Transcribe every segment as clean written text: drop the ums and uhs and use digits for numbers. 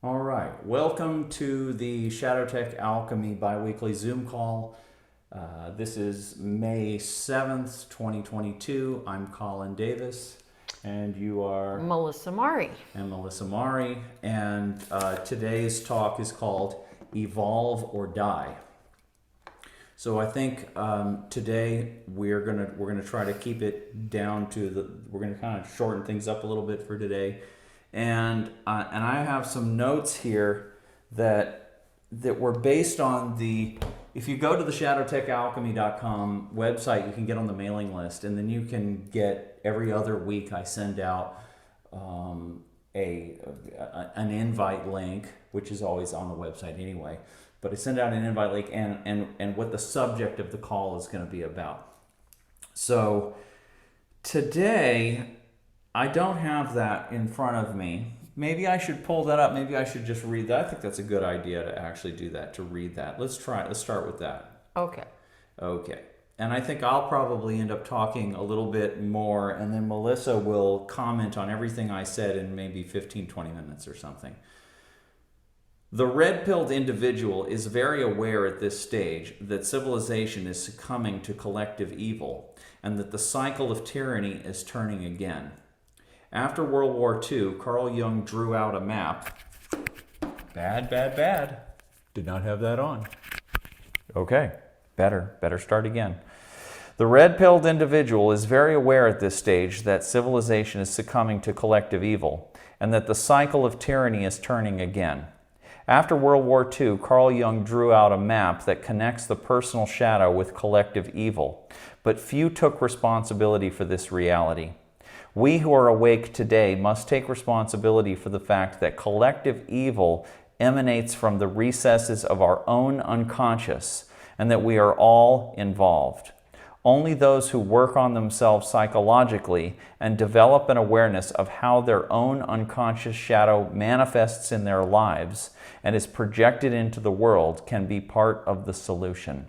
All right, welcome to the Shadowtech Alchemy bi-weekly Zoom call. This is May 7th, 2022. I'm Colin Davis, and you are? Melissa Mari. And Melissa Mari, and today's talk is called Evolve or Die. So I think today we're gonna try to keep it down to we're gonna kind of shorten things up a little bit for today. And I have some notes here that were based on if you go to the shadowtechalchemy.com website, you can get on the mailing list, and then you can get every other week I send out an invite link, which is always on the website anyway. But I send out an invite link and what the subject of the call is going to be about. So today, I don't have that in front of me. Maybe I should pull that up. Maybe I should just read that. I think that's a good idea to actually do that, to read that. Let's start with that. Okay. And I think I'll probably end up talking a little bit more, and then Melissa will comment on everything I said in maybe 15, 20 minutes or something. The red-pilled individual is very aware at this stage that civilization is succumbing to collective evil, and that the cycle of tyranny is turning again. After World War II, Carl Jung drew out a map. Bad. Did not have that on. Okay, better start again. The red-pilled individual is very aware at this stage that civilization is succumbing to collective evil, and that the cycle of tyranny is turning again. After World War II, Carl Jung drew out a map that connects the personal shadow with collective evil, but few took responsibility for this reality. We who are awake today must take responsibility for the fact that collective evil emanates from the recesses of our own unconscious, and that we are all involved. Only those who work on themselves psychologically and develop an awareness of how their own unconscious shadow manifests in their lives and is projected into the world can be part of the solution.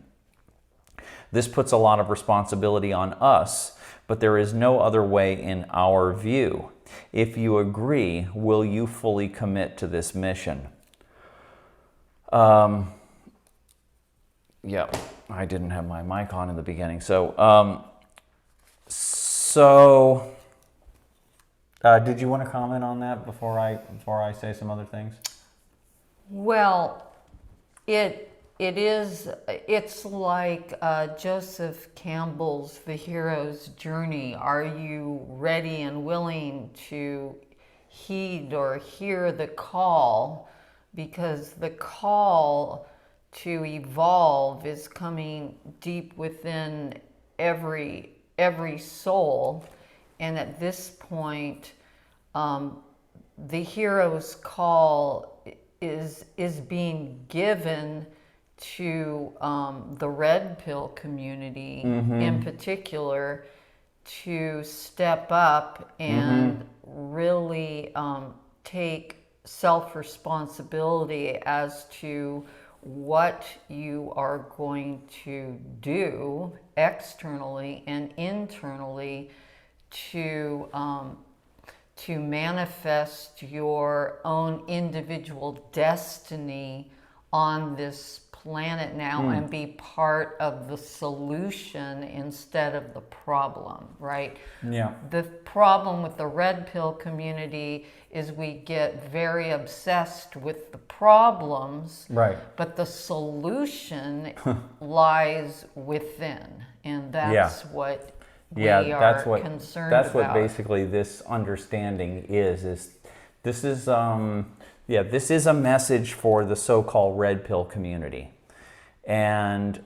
This puts a lot of responsibility on us, but there is no other way in our view. If you agree, will you fully commit to this mission? Yeah, I didn't have my mic on in the beginning. So did you want to comment on that before I say some other things? Well, it's like Joseph Campbell's The Hero's Journey. Are you ready and willing to heed or hear the call? Because the call to evolve is coming deep within every soul, and at this point, the hero's call is being given to the red pill community in particular to step up and really take self-responsibility as to what you are going to do externally and internally to manifest your own individual destiny on this planet now and be part of the solution instead of the problem, right? Yeah. The problem with the red pill community is we get very obsessed with the problems, Right. but the solution lies within, and that's what we are concerned about. That's what basically this understanding is this is a message for the so-called red pill community. And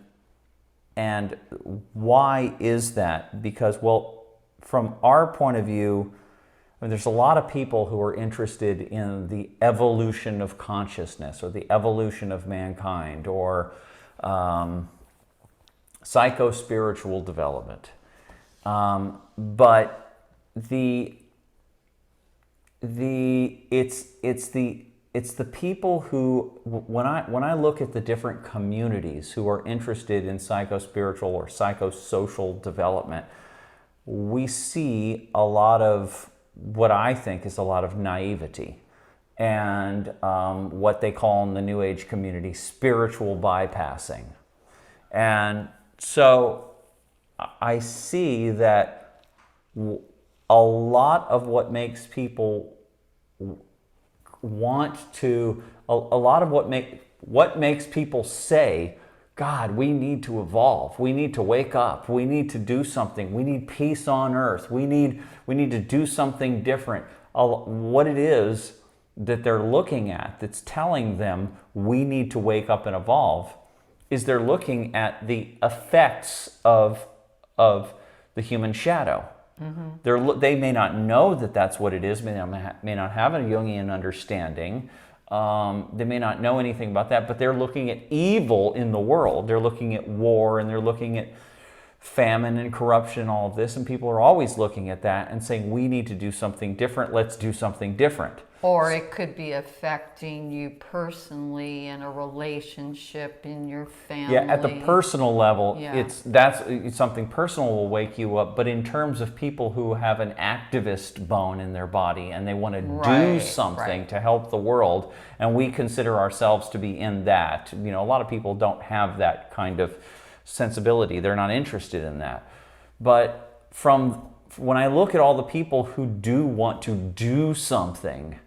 why is that? Because, well, from our point of view, I mean, there's a lot of people who are interested in the evolution of consciousness or the evolution of mankind or psycho-spiritual development. But it's the people who, when I look at the different communities who are interested in psycho-spiritual or psychosocial development, we see a lot of what I think is a lot of naivety and what they call in the New Age community spiritual bypassing. And so I see that a lot of what makes people want to, a lot of what makes people say, God, we need to evolve. We need to wake up. We need to do something. We need peace on earth. We need to do something different. What it is that they're looking at that's telling them we need to wake up and evolve is they're looking at the effects of the human shadow. They may not know that that's what it is, may not have a Jungian understanding. They may not know anything about that, but they're looking at evil in the world. They're looking at war, and they're looking at famine and corruption, all of this, and people are always looking at that and saying, we need to do something different, let's do something different. Or it could be affecting you personally in a relationship, in your family. Yeah, at the personal level, Yeah. it's something personal will wake you up, but in terms of people who have an activist bone in their body and they want to do something to help the world, and we consider ourselves to be in that. You know, a lot of people don't have that kind of sensibility. They're not interested in that. But when I look at all the people who do want to do something,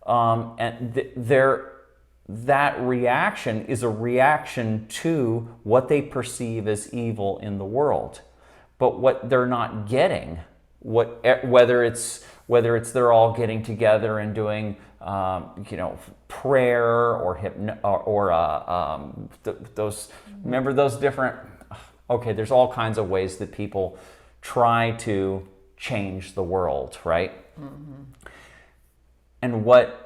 that reaction is a reaction to what they perceive as evil in the world. But what they're not getting, whether it's they're all getting together and doing prayer or those, remember those different, okay, there's all kinds of ways that people try to change the world, right? And what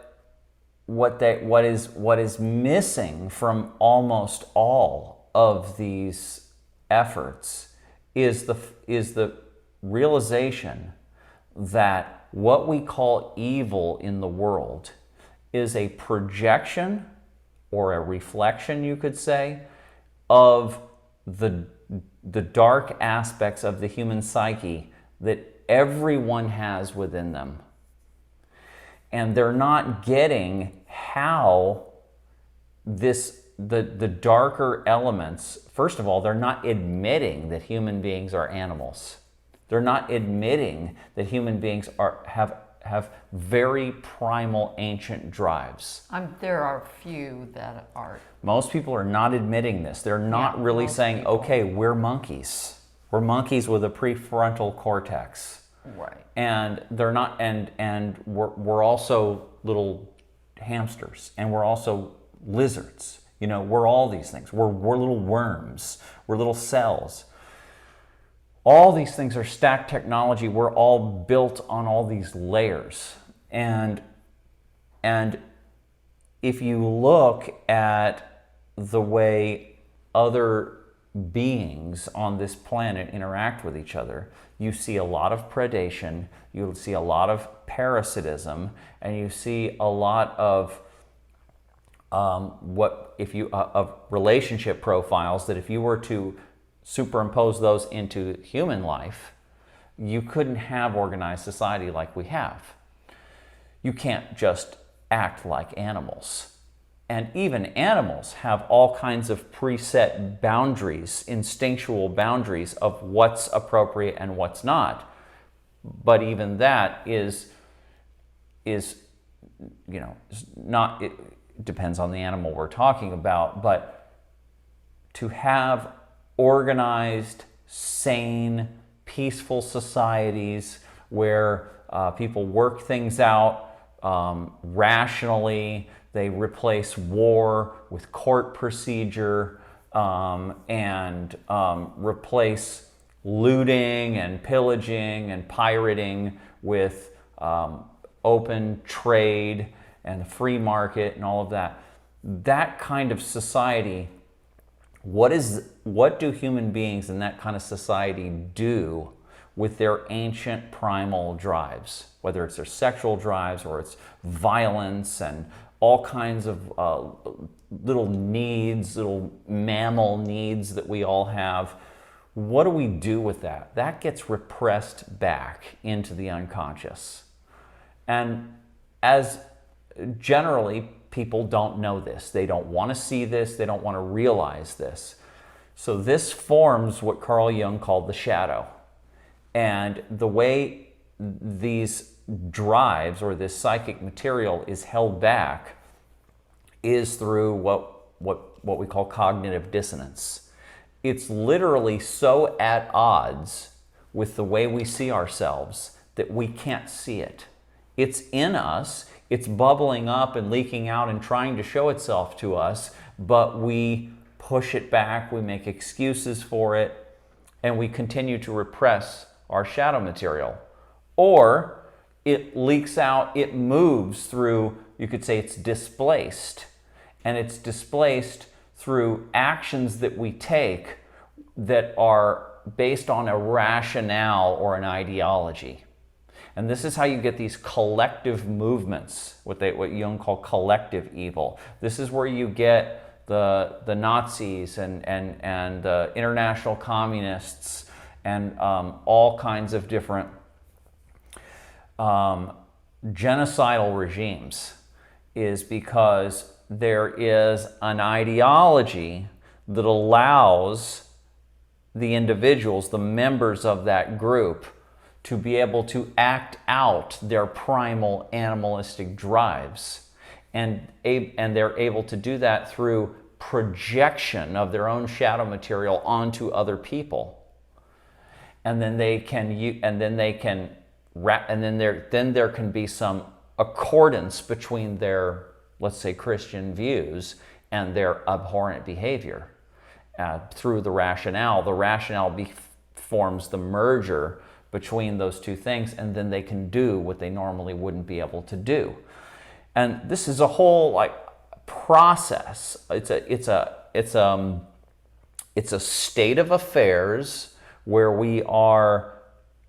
is missing from almost all of these efforts is the realization that what we call evil in the world is a projection or a reflection, you could say, of the dark aspects of the human psyche that everyone has within them. And they're not getting how the darker elements, first of all, they're not admitting that human beings are animals. They're not admitting that human beings have very primal ancient drives. There are few that are. Most people are not admitting this. They're not really saying, okay, we're monkeys. We're monkeys with a prefrontal cortex. Right. And they're not, and we're also little hamsters, and we're also lizards. You know, we're all these things. We're little worms. We're little cells. All these things are stacked technology. We're all built on all these layers. And if you look at the way other beings on this planet interact with each other, you see a lot of predation, you see a lot of parasitism, and you see a lot of of relationship profiles that if you were to superimpose those into human life, you couldn't have organized society like we have. You can't just act like animals. And even animals have all kinds of preset boundaries, instinctual boundaries of what's appropriate and what's not. But even that is not, it depends on the animal we're talking about, but to have organized, sane, peaceful societies where people work things out rationally. They replace war with court procedure and replace looting and pillaging and pirating with open trade and the free market and all of that. That kind of society, what do human beings in that kind of society do with their ancient primal drives? Whether it's their sexual drives or it's violence and all kinds of little needs, little mammal needs that we all have. What do we do with that? That gets repressed back into the unconscious. And as generally, people don't know this. They don't want to see this. They don't want to realize this. So this forms what Carl Jung called the shadow. And the way these drives or this psychic material is held back is through what we call cognitive dissonance. It's literally so at odds with the way we see ourselves that we can't see it. It's in us, it's bubbling up and leaking out and trying to show itself to us, but we push it back, we make excuses for it, and we continue to repress our shadow material. Or it leaks out, it moves through, you could say it's displaced. And it's displaced through actions that we take that are based on a rationale or an ideology. And this is how you get these collective movements, what Jung called collective evil. This is where you get the Nazis and the international communists and all kinds of different genocidal regimes, is because there is an ideology that allows the individuals, the members of that group, to be able to act out their primal animalistic drives. And they're able to do that through projection of their own shadow material onto other people. And then there can be some accordance between their, let's say, Christian views and their abhorrent behavior through the rationale. The rationale forms the merger between those two things, and then they can do what they normally wouldn't be able to do. And this is a whole process. It's a state of affairs where we are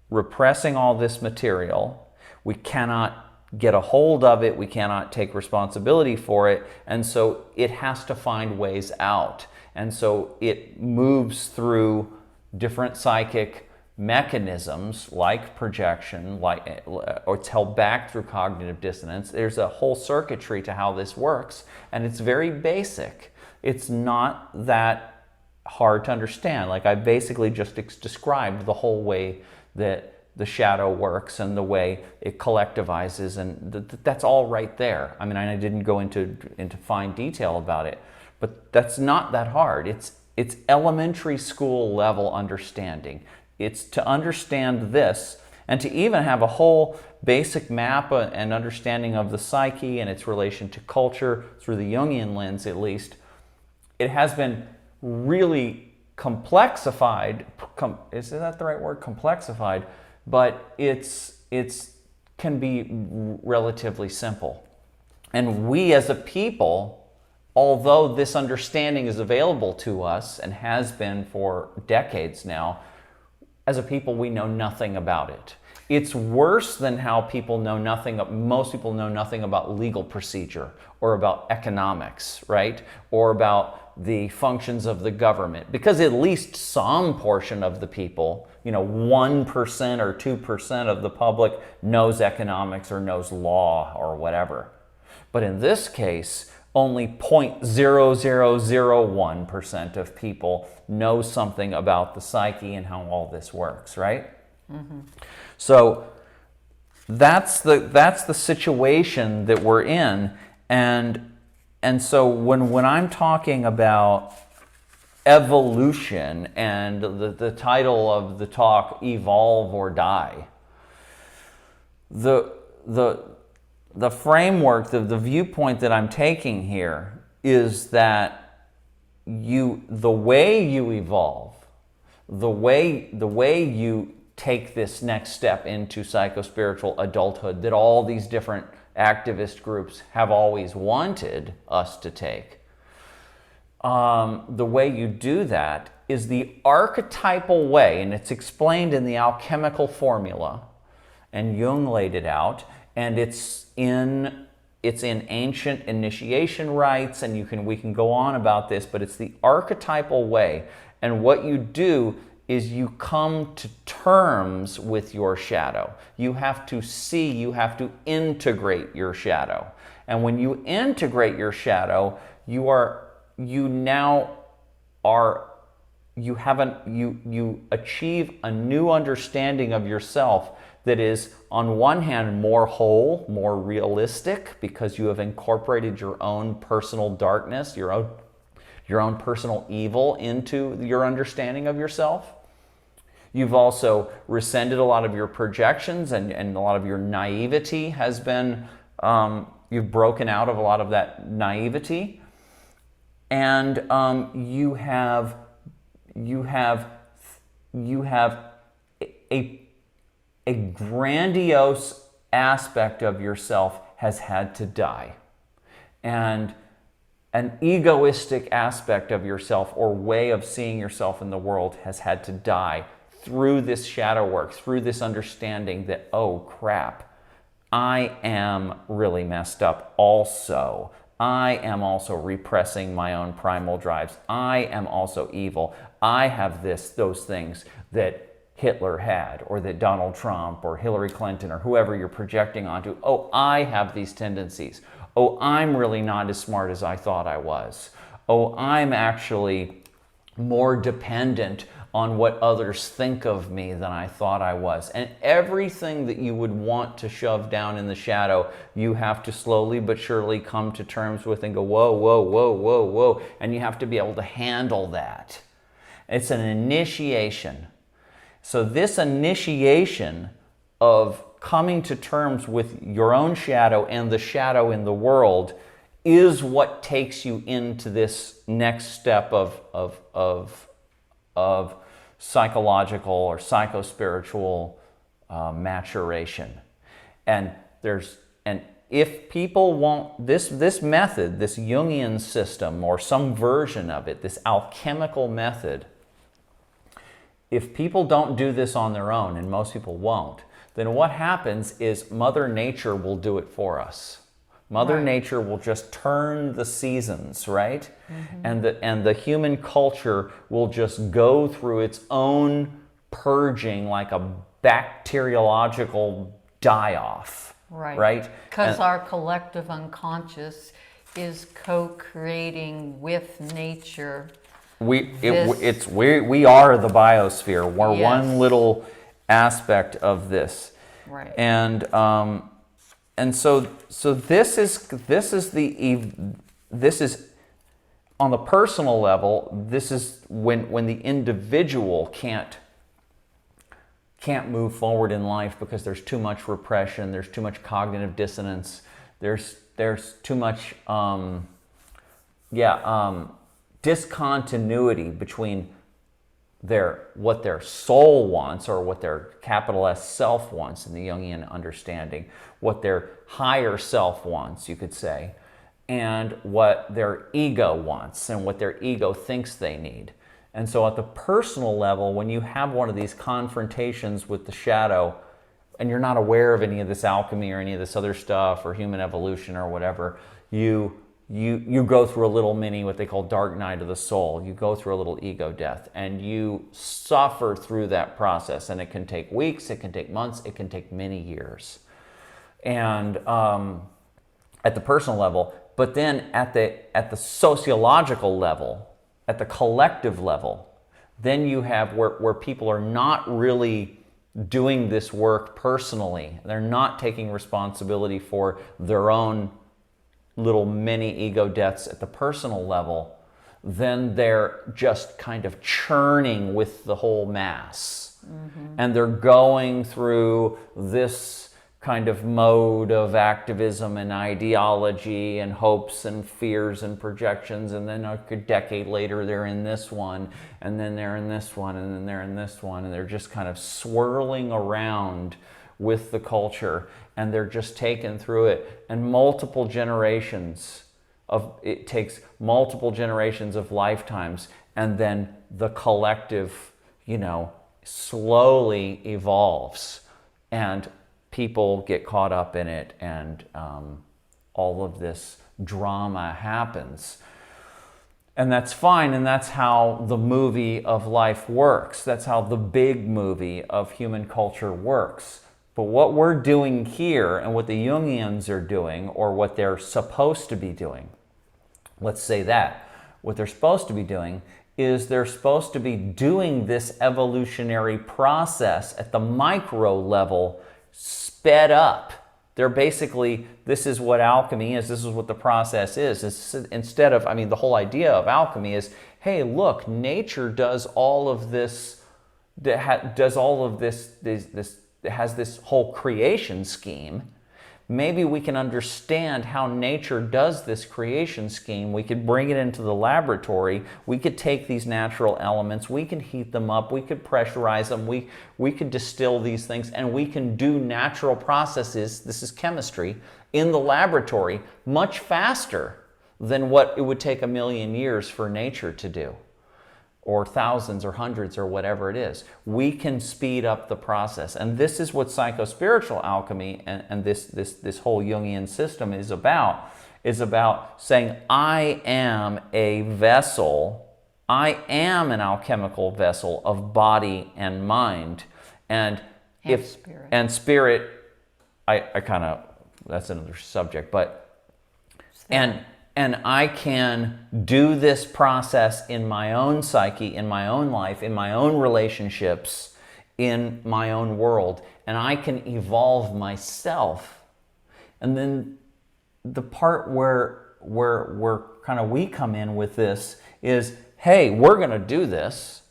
repressing all this material. We cannot get a hold of it. We cannot take responsibility for it. And so it has to find ways out. And so it moves through different psychic mechanisms like projection, or it's held back through cognitive dissonance. There's a whole circuitry to how this works, and it's very basic. It's not that hard to understand. Like I basically just described the whole way that the shadow works and the way it collectivizes, and that's all right there. I mean, I didn't go into fine detail about it, but that's not that hard. It's elementary school level understanding. It's to understand this and to even have a whole basic map and understanding of the psyche and its relation to culture through the Jungian lens, at least. It has been really complexified. Is that the right word? Complexified, but it can be relatively simple. And we as a people, although this understanding is available to us and has been for decades now, as a people, we know nothing about it. It's worse than how most people know nothing about legal procedure or about economics, right? Or about the functions of the government. Because at least some portion of the people, 1% or 2% of the public knows economics or knows law or whatever. But in this case, only 0.0001% of people know something about the psyche and how all this works, right? Mm-hmm. So that's the situation that we're in, and so when I'm talking about evolution and the title of the talk, Evolve or Die, the framework, the viewpoint that I'm taking here is that the way you evolve, the way you take this next step into psychospiritual adulthood that all these different activist groups have always wanted us to take, the way you do that is the archetypal way, and it's explained in the alchemical formula, and Jung laid it out. And it's in ancient initiation rites, and we can go on about this, but it's the archetypal way. And what you do is you come to terms with your shadow. You have to integrate your shadow. And when you integrate your shadow, you achieve a new understanding of yourself that is, on one hand, more whole, more realistic, because you have incorporated your own personal darkness, your own personal evil into your understanding of yourself. You've also rescinded a lot of your projections, and a lot of your naivety has been, you've broken out of a lot of that naivety. And you have a grandiose aspect of yourself has had to die. And an egoistic aspect of yourself, or way of seeing yourself in the world, has had to die through this shadow work, through this understanding that, oh crap, I am really messed up also. I am also repressing my own primal drives. I am also evil. I have those things that Hitler had, or that Donald Trump or Hillary Clinton or whoever you're projecting onto. Oh, I have these tendencies. Oh, I'm really not as smart as I thought I was. Oh, I'm actually more dependent on what others think of me than I thought I was. And everything that you would want to shove down in the shadow, you have to slowly but surely come to terms with and go, whoa, whoa, whoa, whoa, whoa. And you have to be able to handle that. It's an initiation. So this initiation of coming to terms with your own shadow and the shadow in the world is what takes you into this next step of psychological or psychospiritual maturation. And if people want this method, this Jungian system, or some version of it, this alchemical method, if people don't do this on their own, and most people won't, then what happens is Mother Nature will do it for us. Mother Nature will just turn the seasons, right? Mm-hmm. And the human culture will just go through its own purging, like a bacteriological die-off. Right? Because our collective unconscious is co-creating with nature. We are the biosphere. We're one little aspect of this. Right. And so this is on the personal level. This is when the individual can't move forward in life because there's too much repression, there's too much cognitive dissonance, there's too much discontinuity between what their soul wants, or what their capital S self wants in the Jungian understanding, what their higher self wants, you could say, and what their ego wants and what their ego thinks they need. And so at the personal level, when you have one of these confrontations with the shadow, and you're not aware of any of this alchemy or any of this other stuff or human evolution or whatever, you go through a little mini, what they call dark night of the soul. You go through a little ego death, and you suffer through that process. And it can take weeks, it can take months, it can take many years. And at the personal level, but then at the sociological level, at the collective level, then you have where people are not really doing this work personally. They're not taking responsibility for their own little mini ego deaths at the personal level. Then they're just kind of churning with the whole mass. Mm-hmm. And they're going through this kind of mode of activism and ideology and hopes and fears and projections, and then a decade later they're in this one, and then they're in this one, and then they're in this one, and they're just kind of swirling around with the culture, and they're just taken through it. And it takes multiple generations of lifetimes, and then the collective, slowly evolves, and people get caught up in it, and all of this drama happens. And that's fine, and that's how the movie of life works. That's how the big movie of human culture works. But what we're doing here and what the Jungians are doing, or what they're supposed to be doing, let's say that, what they're supposed to be doing is they're supposed to be doing this evolutionary process at the micro level sped up. They're basically, this is what alchemy is, this is what the process is. Instead of, I mean, the whole idea of alchemy is, hey, look, nature does all of this, does all of this, it has this whole creation scheme. Maybe we can understand how nature does this creation scheme. We could bring it into the laboratory. We could take these natural elements. We can heat them up. We could pressurize them. We could distill these things, and we can do natural processes, this is chemistry, in the laboratory much faster than what it would take 1,000,000 years for nature to do, or thousands or hundreds or whatever it is. We can speed up the process. And this is what psychospiritual alchemy and this whole Jungian system is about saying, I am a vessel, I am an alchemical vessel of body and mind. And spirit, I kind of, that's another subject, but, and I can do this process in my own psyche, in my own life, in my own relationships, in my own world, and I can evolve myself. And then the part where kind of we come in with this is, hey, we're going to do this,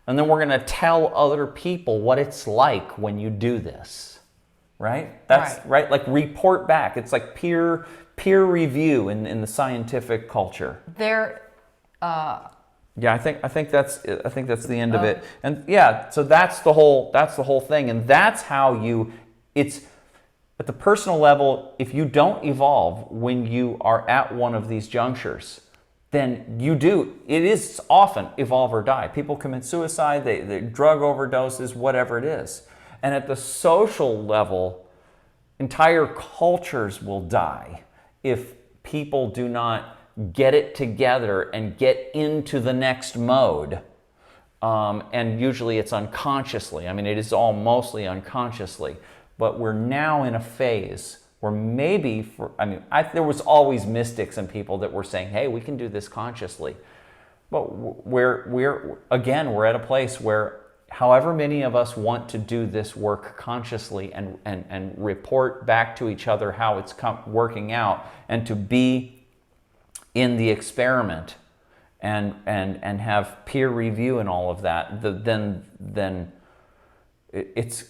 and then we're going to tell other people what it's like when you do this, right? That's right. Like report back. It's like peer review in the scientific culture. Yeah, I think that's the end of it. And yeah, so that's the whole thing, and that's how it's at the personal level. If you don't evolve when you are at one of these junctures, then it is often evolve or die. People commit suicide, they drug overdoses, whatever it is. And at the social level, entire cultures will die if people do not get it together and get into the next mode. And usually it's unconsciously. I mean, it is all mostly unconsciously. But we're now in a phase where maybe, there was always mystics and people that were saying, hey, we can do this consciously. But we're at a place where however many of us want to do this work consciously and report back to each other how it's working out, and to be in the experiment and have peer review and all of that, then it's,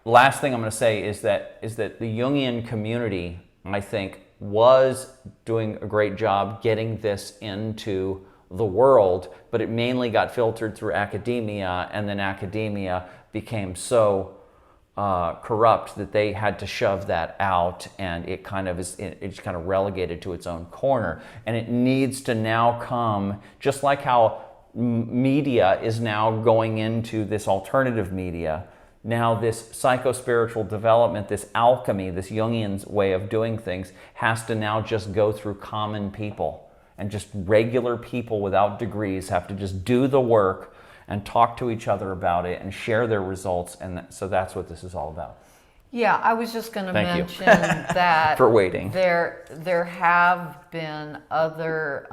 last thing I'm going to say is that the Jungian community, I think, was doing a great job getting this into the world, but it mainly got filtered through academia, and then academia became so corrupt that they had to shove that out, and it's kind of relegated to its own corner. And it needs to now come, just like how media is now going into this alternative media. Now this psychospiritual development, this alchemy, this Jungian way of doing things has to now just go through common people. And just regular people without degrees have to just do the work and talk to each other about it and share their results. And so that's what this is all about. Yeah, I was just going to mention that for waiting. There have been other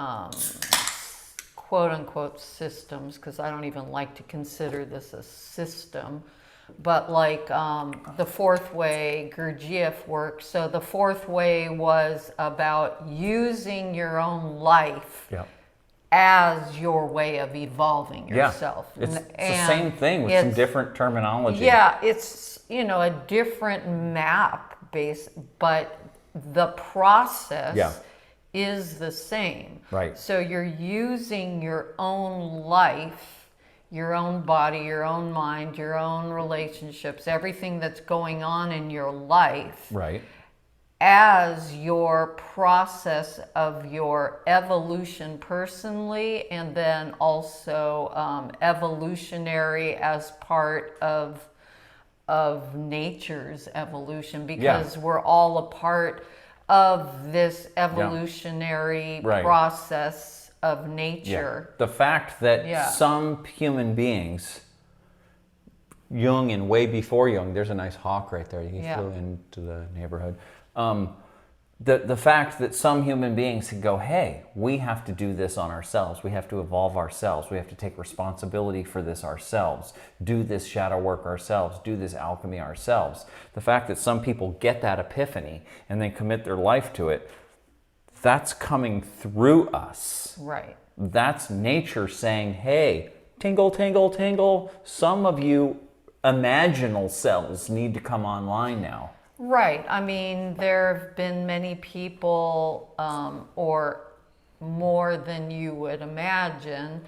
quote-unquote systems, because I don't even like to consider this a system, but like the fourth way, Gurdjieff work. So the fourth way was about using your own life as your way of evolving yourself. Yeah. It's the same thing with some different terminology. Yeah, it's a different map base, but the process is the same. Right. So you're using your own life, your own body, your own mind, your own relationships, everything that's going on in your life, right, as your process of your evolution personally, and then also evolutionary as part of nature's evolution, because we're all a part of this evolutionary process of nature. The fact that some human beings Jung and way before Jung. There's a nice hawk right there. He Yeah. flew into the neighborhood. The fact that some human beings can go, hey, we have to do this on ourselves. We have to evolve ourselves. We have to take responsibility for this ourselves. Do this shadow work ourselves. Do this alchemy ourselves. The fact that some people get that epiphany and then commit their life to it, that's coming through us. Right. That's nature saying, hey, tingle, tingle, tingle. Some of you imaginal cells need to come online now. Right. I mean, there have been many people, or more than you would imagine,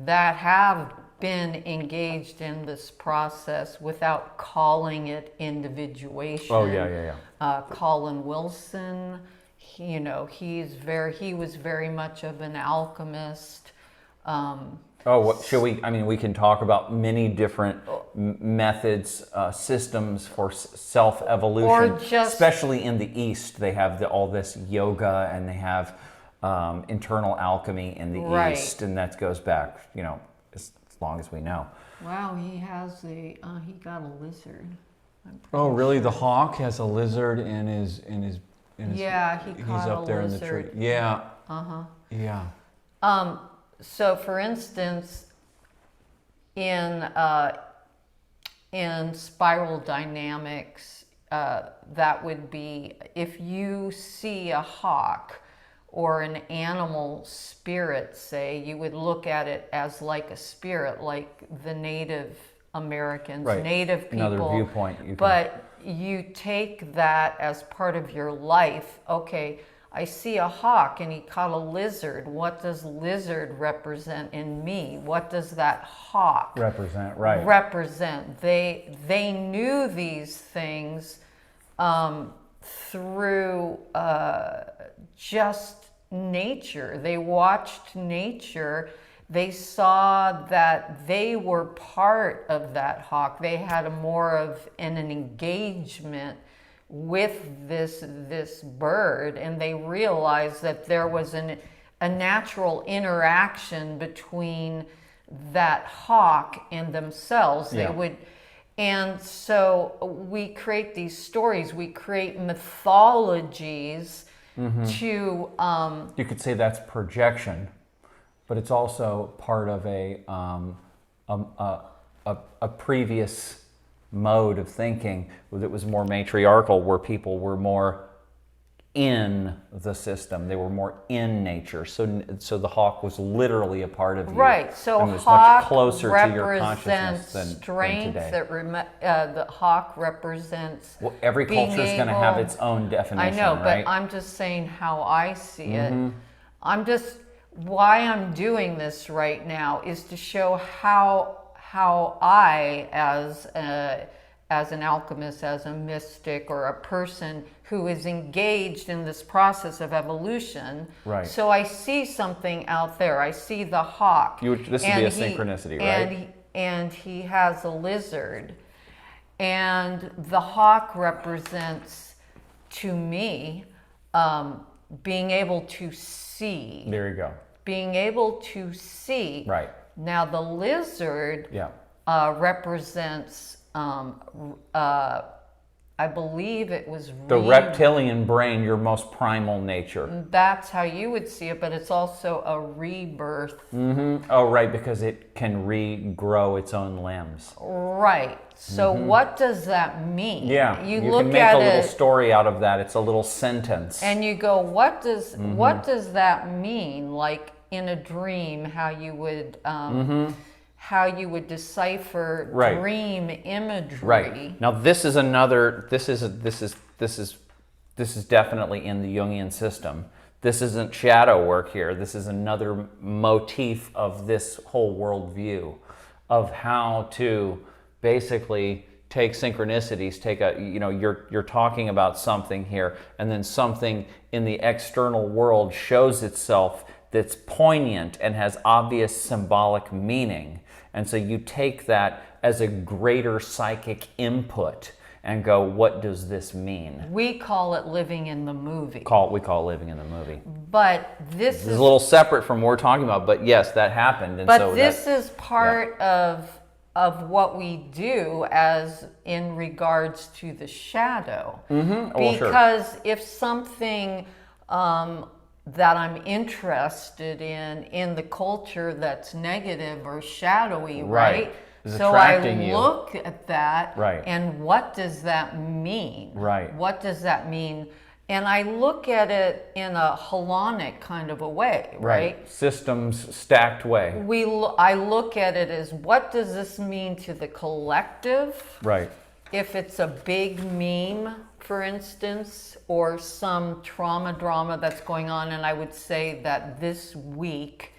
that have been engaged in this process without calling it individuation. Oh, yeah. Colin Wilson, he was very much of an alchemist. We can talk about many different methods, systems for self-evolution, especially in the East. They have all this yoga, and they have internal alchemy in the East, and that goes back, as long as we know. Wow, he got a lizard. Oh, really? The hawk has a lizard in his yeah, he's up there lizard. In the tree. Yeah. Yeah. So, for instance, in spiral dynamics, that would be if you see a hawk or an animal spirit, say, you would look at it as like a spirit, like the Native Americans, right. Native people. Another viewpoint. But you take that as part of your life. Okay, I see a hawk and he caught a lizard. What does lizard represent in me? What does that hawk represent? They knew these things through just nature. They watched nature. They saw that they were part of that hawk. They had more of an engagement with this bird, and they realized that there was a natural interaction between that hawk and themselves. Yeah. And so we create these stories, we create mythologies to you could say that's projection, but it's also part of a previous mode of thinking that was more matriarchal, where people were more in the system. They were more in nature. So the hawk was literally a part of you. Right. So and was hawk much closer to your represents consciousness than strength. today. The hawk represents. Well, every culture is going to have its own definition. I know, right? but I'm just saying how I see it. Why I'm doing this right now is to show how I, as an alchemist, as a mystic, or a person who is engaged in this process of evolution. Right. So I see something out there. I see the hawk. This would be a synchronicity, right? And he has a lizard. And the hawk represents, to me, being able to see. There you go. Being able to see. Right. Now the lizard represents, I believe it was the reptilian brain, your most primal nature. That's how you would see it, but it's also a rebirth. Oh, right, because it can regrow its own limbs. Right. So what does that mean? Yeah, you look can make at a little it, story out of that. It's a little sentence. and you go, what does that mean? Like in a dream, how you would decipher dream imagery. Right. Now this is definitely in the Jungian system. This isn't shadow work here. This is another motif of this whole worldview of how to basically take synchronicities, you're talking about something here, and then something in the external world shows itself that's poignant and has obvious symbolic meaning. And so you take that as a greater psychic input and go, what does this mean? We call it living in the movie. We call it living in the movie. But this is a little separate from what we're talking about, but yes, that happened. And but so this is part of what we do as in regards to the shadow. Oh, sure. Because if something that I'm interested in the culture that's negative or shadowy, right? Is So I attracting you. look at that, Right. and what does that mean? Right. What does that mean? And I look at it in a holonic kind of a way, right? Systems stacked way. I look at it as, what does this mean to the collective? Right. If it's a big meme, for instance, or some trauma drama that's going on, and I would say that this week,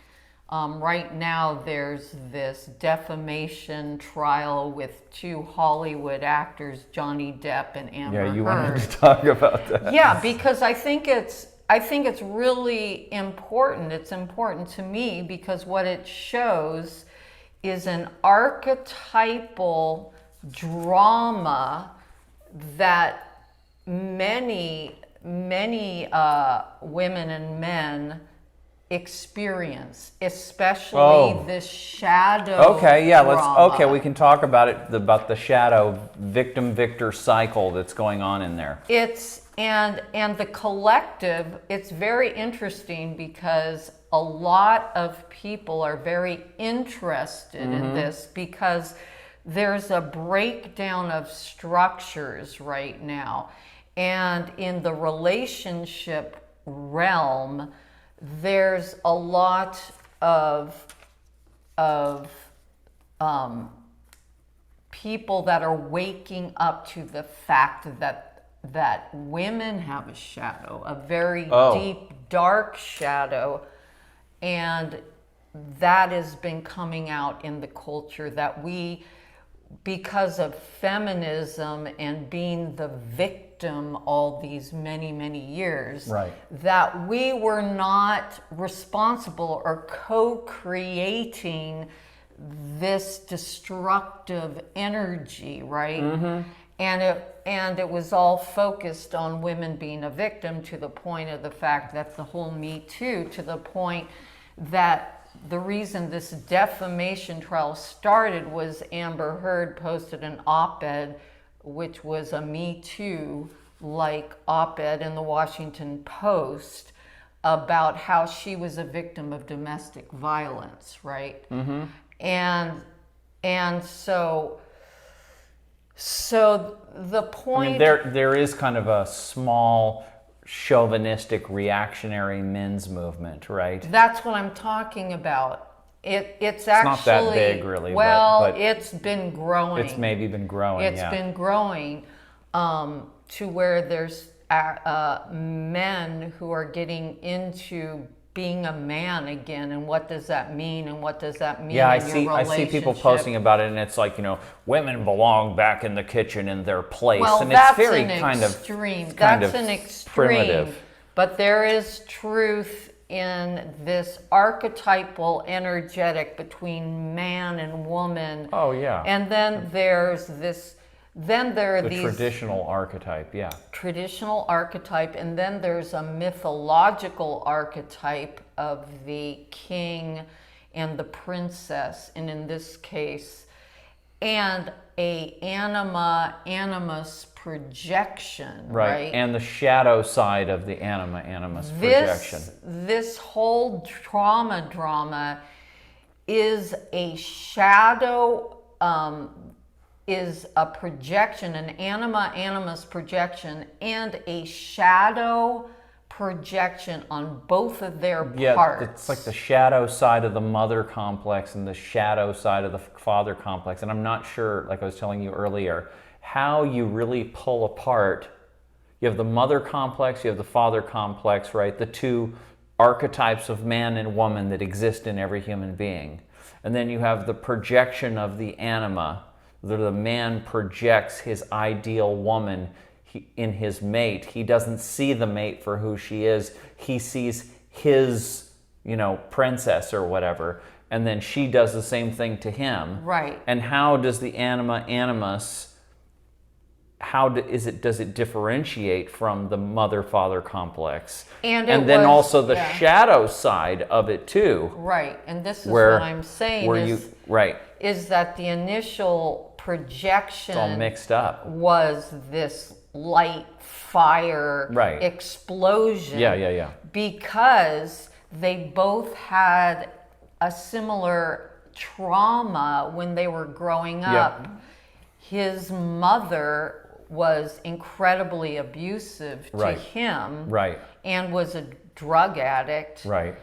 right now, there's this defamation trial with 2 Hollywood actors, Johnny Depp and Amber Heard. Yeah, you wanted to talk about that. Yeah, because I think it's really important. It's important to me because what it shows is an archetypal drama that many women and men experience, especially this shadow drama. We can talk about it, about the shadow victim-victor cycle that's going on in there. And the collective, it's very interesting because a lot of people are very interested in this because there's a breakdown of structures right now. And in the relationship realm, there's a lot of people that are waking up to the fact that women have a shadow, a very deep, dark shadow, and that has been coming out in the culture that we, because of feminism and being the victim all these many years, that we were not responsible or co-creating this destructive energy, right? And it was all focused on women being a victim, to the point of the fact that the whole Me Too, to the point that the reason this defamation trial started was Amber Heard posted an op-ed, which was a Me Too like op-ed in the Washington Post, about how she was a victim of domestic violence, right? And so the point, I mean, there is kind of a small chauvinistic reactionary men's movement, right? That's what I'm talking about. It's actually not that big, really. Well, but it's been growing. It's maybe been growing. It's been growing to where there's men who are getting into being a man again, and what does that mean, and what does that mean? Yeah, I in see people posting about it, and it's like, women belong back in the kitchen in their place, well, and that's it's very an kind extreme. of That's an extreme. primitive. But there is truth in this archetypal energetic between man and woman. Oh yeah. And then there's this. Then there are the these traditional archetype, yeah. Traditional archetype, and then there's a mythological archetype of the king and the princess, and in this case, and a animus projection, right? And the shadow side of the animus projection. This whole trauma drama is a shadow. Is a projection, an animus projection, and a shadow projection on both of their parts. Yeah, it's like the shadow side of the mother complex and the shadow side of the father complex. And I'm not sure, like I was telling you earlier, how you really pull apart. You have the mother complex, you have the father complex, right? The two archetypes of man and woman that exist in every human being. And then you have the projection of the anima. The man projects his ideal woman in his mate. He doesn't see the mate for who she is. He sees his, princess or whatever. And then she does the same thing to him. Right. And how does the animus, does it differentiate from the mother-father complex? And then also the shadow side of it too. Right. And this is what I'm saying. is that the initial projection It's all mixed up. was this light fire Right. explosion. Yeah. Because they both had a similar trauma when they were growing up. His mother was incredibly abusive to him, Right. and was a drug addict. Right.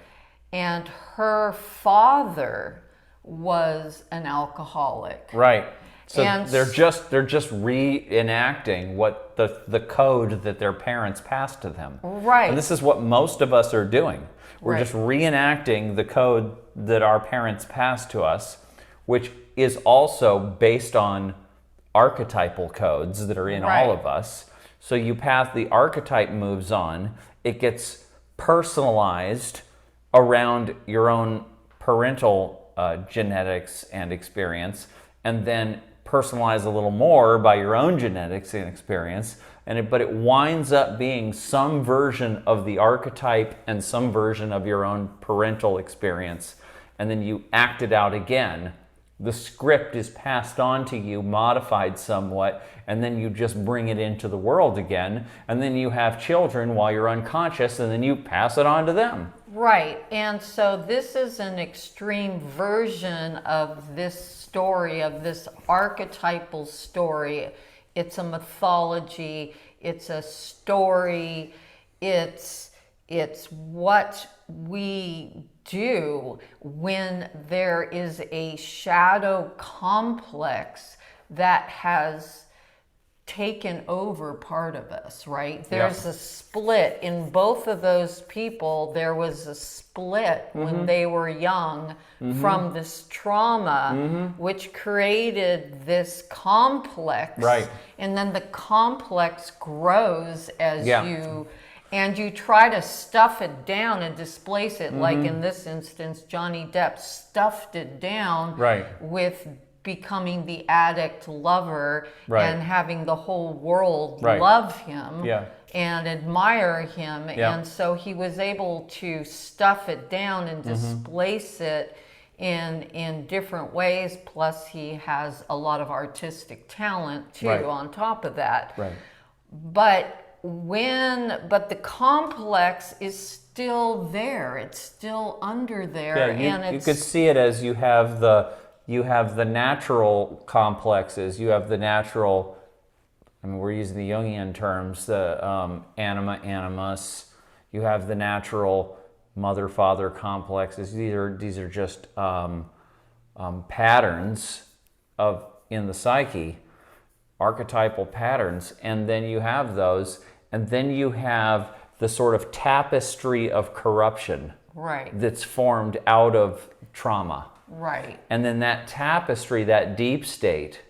And her father was an alcoholic. Right. So And they're just reenacting what the code that their parents passed to them. Right. And this is what most of us are doing. We're just reenacting the code that our parents passed to us, which is also based on archetypal codes that are in all of us. So you pass, the archetype moves on, it gets personalized around your own parental genetics and experience, and then personalized a little more by your own genetics and experience. But it winds up being some version of the archetype and some version of your own parental experience, and then you act it out again. The script is passed on to you, modified somewhat, and then you just bring it into the world again, and then you have children while you're unconscious, and then you pass it on to them. Right. And so this is an extreme version of this story, of this archetypal story. It's a mythology, it's a story, it's what we do when there is a shadow complex that has taken over part of us, right? There's a split in both of those people. There was a split when they were young from this trauma, which created this complex. Right. And then the complex grows as you try to stuff it down and displace it. Like in this instance, Johnny Depp stuffed it down with becoming the addict lover and having the whole world love him and admire him. And so he was able to stuff it down and displace it in different ways. Plus he has a lot of artistic talent too on top of that. But the complex is still there. It's still under there. You could see it as you have the natural complexes. You have the natural, I mean, we're using the Jungian terms, the anima, animus. You have the natural mother-father complexes. These are just patterns in the psyche, archetypal patterns, and then you have those, and then you have the sort of tapestry of corruption that's formed out of trauma. Right. And then that tapestry, that deep state,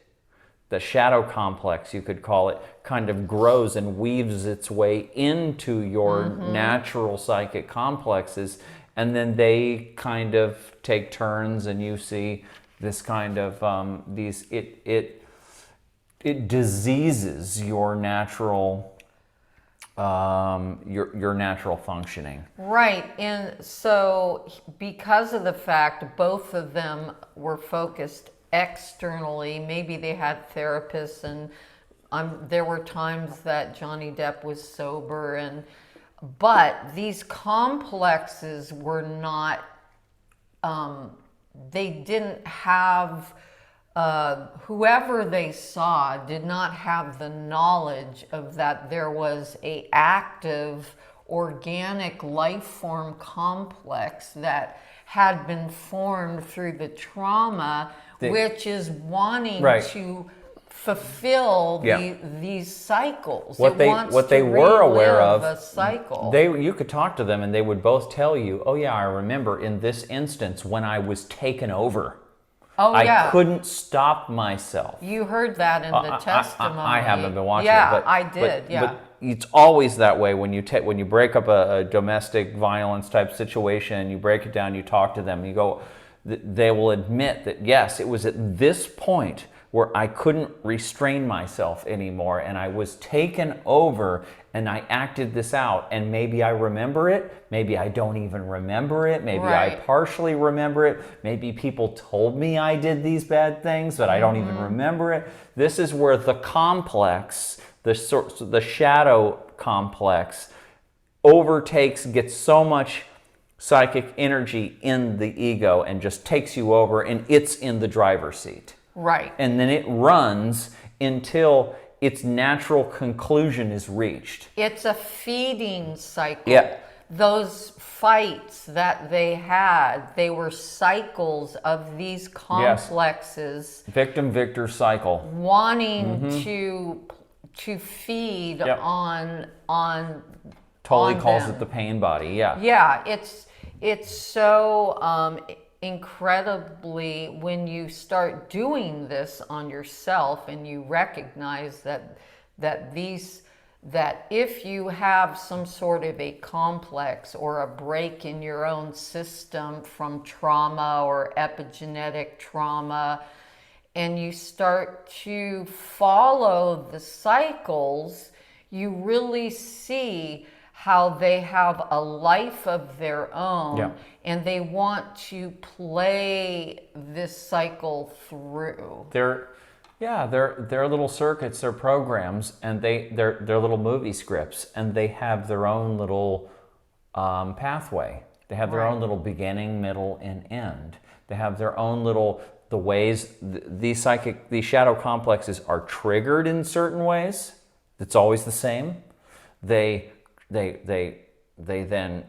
the shadow complex, you could call it, kind of grows and weaves its way into your natural psychic complexes. And then they kind of take turns, and you see this kind of, it diseases your natural your natural functioning. Right. And so because of the fact both of them were focused externally, maybe they had therapists, and there were times that Johnny Depp was sober, but these complexes were not, they didn't have, whoever they saw did not have the knowledge of that there was a active organic life form complex that had been formed through the trauma, which is wanting to fulfill these cycles. What they were aware of, a cycle. You could talk to them and they would both tell you, oh yeah, I remember in this instance when I was taken over. I couldn't stop myself. You heard that in the testimony. I haven't been watching it, but I did. But it's always that way when you break up a domestic violence type situation. You break it down. You talk to them. You go. They will admit that yes, it was at this point where I couldn't restrain myself anymore, and I was taken over, and I acted this out. And maybe I remember it, maybe I don't even remember it, maybe I Right. partially remember it, maybe people told me I did these bad things, but I don't even remember it. This is where the complex, the shadow complex, overtakes, gets so much psychic energy in the ego and just takes you over, and it's in the driver's seat. Right. And then it runs until its natural conclusion is reached. It's a feeding cycle. Yeah. Those fights that they had, they were cycles of these complexes Victim-victor cycle. wanting to feed Yep. on Totally on calls them. it the pain body. Yeah. Yeah, it's so incredibly, when you start doing this on yourself and you recognize that if you have some sort of a complex or a break in your own system from trauma or epigenetic trauma, and you start to follow the cycles, you really see how they have a life of their own. Yeah. And they want to play this cycle through. They're little circuits, they're programs, and they're little movie scripts, and they have their own little pathway. They have their own little beginning, middle, and end. They have their own little, the ways these shadow complexes are triggered in certain ways. It's always the same. They then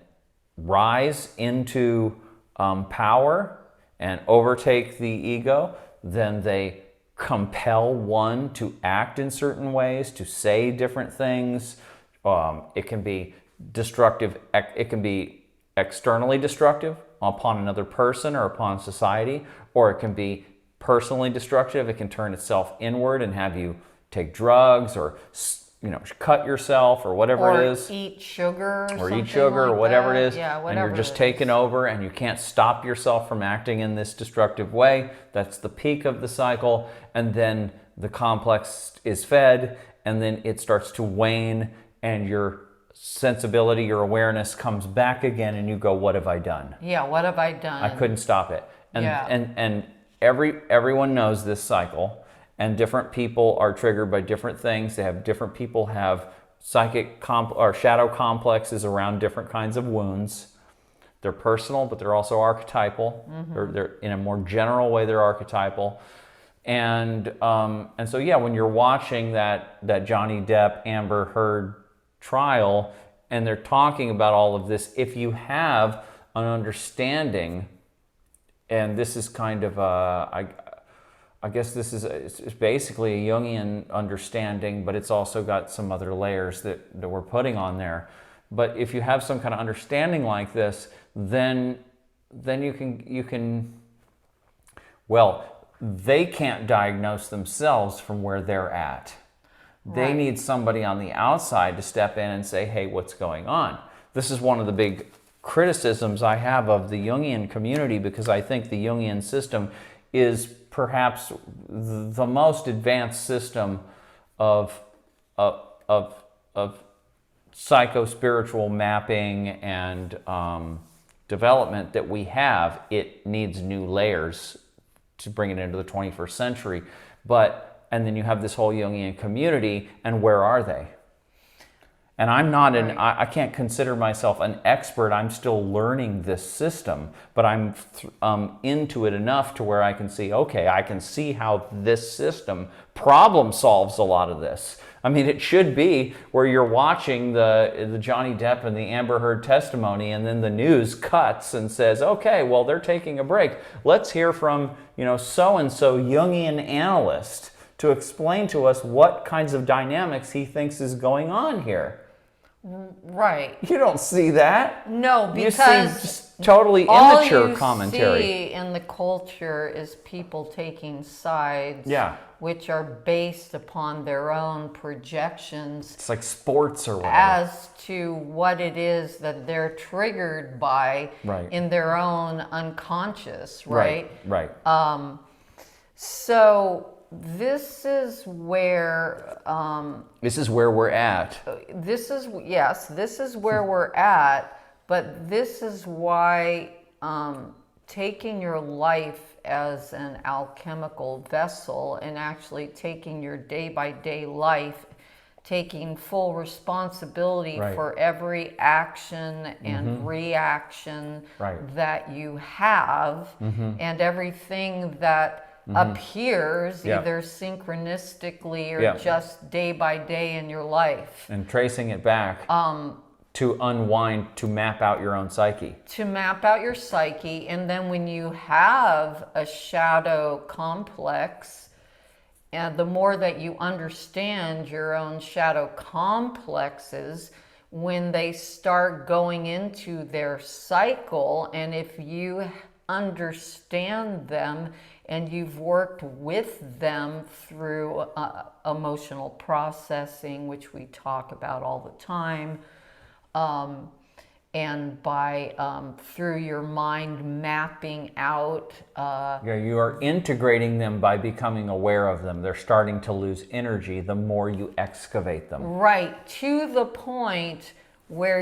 rise into power and overtake the ego. Then they compel one to act in certain ways, to say different things. It can be destructive. It can be externally destructive upon another person or upon society, or it can be personally destructive. It can turn itself inward and have you take drugs or cut yourself or whatever it is. Or eat sugar Or eat sugar like or whatever that. it is. Yeah, and whatever you're just it is. taken over, and you can't stop yourself from acting in this destructive way. That's the peak of the cycle. And then the complex is fed, and then it starts to wane, and your sensibility, your awareness comes back again, and you go, what have I done? Yeah, what have I done? I couldn't stop it. And Yeah. and everyone knows this cycle. And different people are triggered by different things. Different people have psychic or shadow complexes around different kinds of wounds. They're personal, but they're also archetypal. They're in a more general way, they're archetypal. And so when you're watching that Johnny Depp Amber Heard trial, and they're talking about all of this, if you have an understanding, and this is kind of I guess this is it's basically a Jungian understanding, but it's also got some other layers that we're putting on there. But if you have some kind of understanding like this, then you can they can't diagnose themselves from where they're at. They Right. need somebody on the outside to step in and say, hey, what's going on? This is one of the big criticisms I have of the Jungian community, because I think the Jungian system is perhaps the most advanced system of psycho-spiritual mapping and development that we have. It needs new layers to bring it into the 21st century. And then you have this whole Jungian community, and where are they? And I'm not I can't consider myself an expert. I'm still learning this system, but I'm into it enough to where I can see, okay, I can see how this system problem solves a lot of this. I mean, it should be where you're watching the Johnny Depp and the Amber Heard testimony, and then the news cuts and says, okay, well, they're taking a break. Let's hear from, so-and-so Jungian analyst to explain to us what kinds of dynamics he thinks is going on here. Right. You don't see that. No, You see because just totally all immature you commentary. see in the culture is people taking sides, Yeah. which are based upon their own projections It's like sports or whatever. as to what it is that they're triggered by Right. in their own unconscious, right? Right. So this is where This is where we're at. this is where we're at, but this is why taking your life as an alchemical vessel and actually taking your day-by-day life, taking full responsibility Right. for every action and reaction that you have, and everything that appears either synchronistically or just day by day in your life. And tracing it back to unwind, to map out your own psyche. To map out your psyche, and then when you have a shadow complex, and the more that you understand your own shadow complexes, when they start going into their cycle, and if you understand them and you've worked with them through emotional processing, which we talk about all the time, and by through your mind mapping out. You are integrating them by becoming aware of them. They're starting to lose energy the more you excavate them. Right, to the point where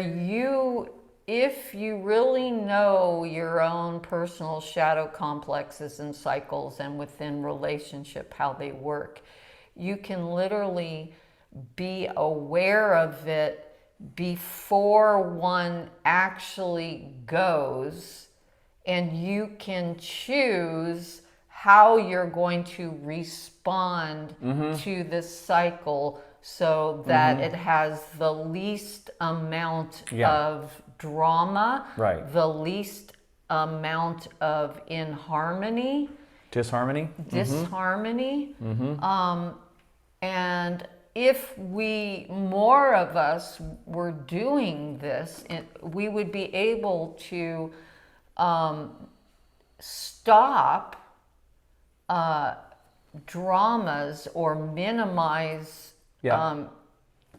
if you really know your own personal shadow complexes and cycles and within relationship how they work, you can literally be aware of it before one actually goes, and you can choose how you're going to respond to this cycle so that it has the least amount of drama, the least amount of inharmony, disharmony, and if more of us were doing this, we would be able to stop dramas or minimize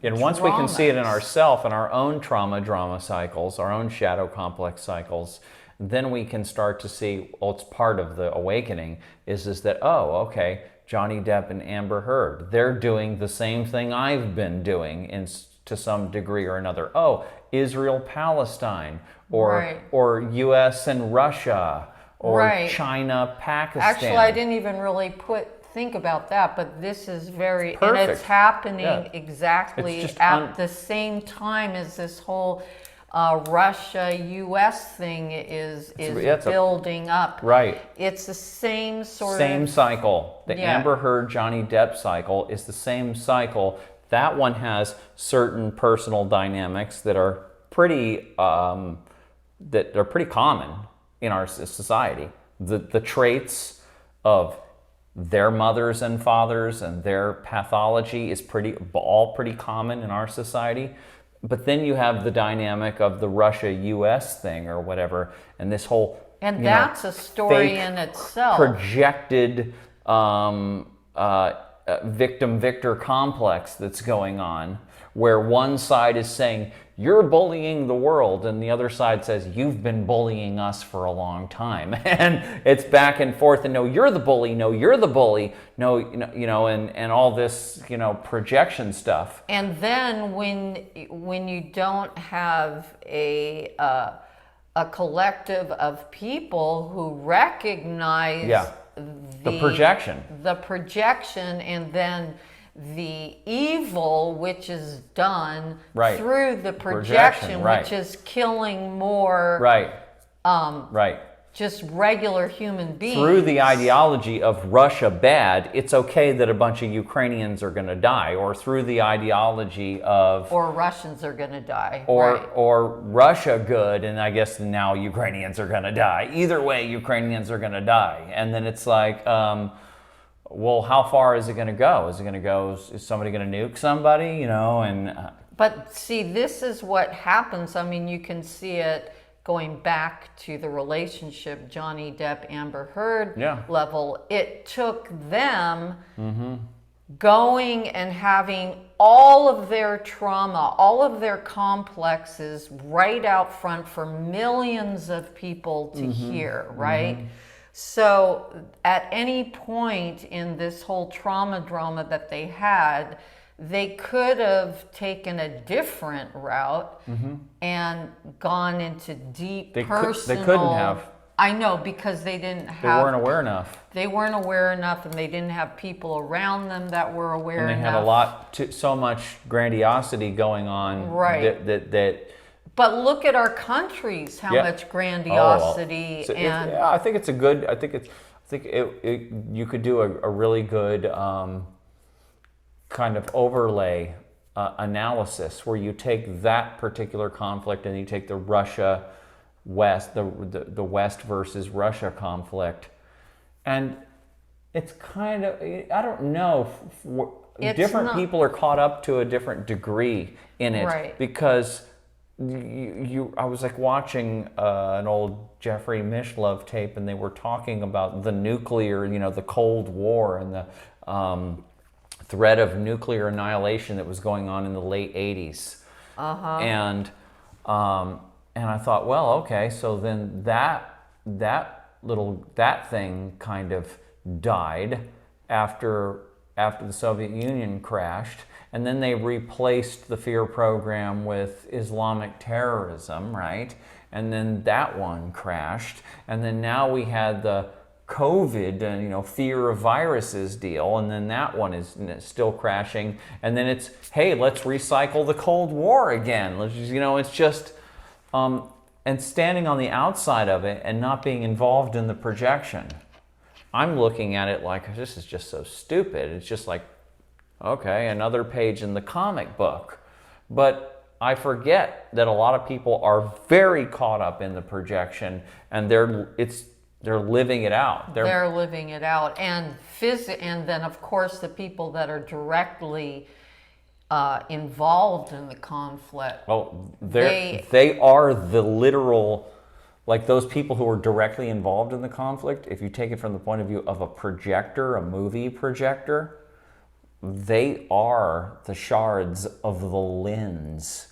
and once we can see it in ourselves and our own drama cycles, our own shadow complex cycles, then we can start to see, well, it's part of the awakening, is that, oh, okay, Johnny Depp and Amber Heard, they're doing the same thing I've been doing to some degree or another. Oh, Israel, Palestine, or U.S. and Russia, or China, Pakistan. Actually, I didn't even really think about that, but this is Perfect. And it's happening exactly at the same time as this whole Russia-U.S. thing is building up. Right. It's the same same cycle. The Amber Heard, Johnny Depp cycle is the same cycle. That one has certain personal dynamics that are pretty common in our society. The traits of their mothers and fathers and their pathology is all pretty common in our society. But then you have the dynamic of the Russia-U.S. thing or whatever, and this whole that's a story in itself. Projected victim-victor complex that's going on, where one side is saying, you're bullying the world, and the other side says, you've been bullying us for a long time. And it's back and forth, and no, you're the bully, no, you're the bully, no, and all this, projection stuff. And then when you don't have a collective of people who recognize the projection, and then the evil which is done through the projection, which is killing more just regular human beings. Through the ideology of Russia bad, it's okay that a bunch of Ukrainians are going to die, or through the ideology of... Or Russians are going to die. Or Russia good, and I guess now Ukrainians are going to die. Either way, Ukrainians are going to die. And then it's like... well, how far is it going to go? Is somebody going to nuke somebody, But see, this is what happens. I mean, you can see it going back to the relationship Johnny Depp, Amber Heard level. It took them going and having all of their trauma, all of their complexes right out front for millions of people to hear, right? So at any point in this whole trauma drama that they had, they could have taken a different route and gone into deep personal. They couldn't have. I know, because they didn't have. They weren't aware enough. They weren't aware enough, and they didn't have people around them that were aware enough. And they had so much grandiosity going on. Right. That But look at our countries, how much grandiosity and. I think it's a good. I think you could do a really good kind of overlay analysis where you take that particular conflict and you take the Russia West, the West versus Russia conflict, and it's kind of, I don't know, different people are caught up to a different degree in it, right. Because I was like watching an old Jeffrey Mishlove tape, and they were talking about the nuclear, the Cold War and the threat of nuclear annihilation that was going on in the late 80s. And I thought, well, okay, so then that thing kind of died after the Soviet Union crashed, and then they replaced the fear program with Islamic terrorism, right? And then that one crashed, and then now we had the COVID and fear of viruses deal, and then that one is still crashing, and then it's, hey, let's recycle the Cold War again. It's just. And standing on the outside of it and not being involved in the projection, I'm looking at it like, this is just so stupid. It's just like, okay, another page in the comic book. But I forget that a lot of people are very caught up in the projection, and they're living it out. They're living it out, and then of course the people that are directly involved in the conflict. Oh, they are the literal, like those people who are directly involved in the conflict. If you take it from the point of view of a projector, a movie projector, they are the shards of the lens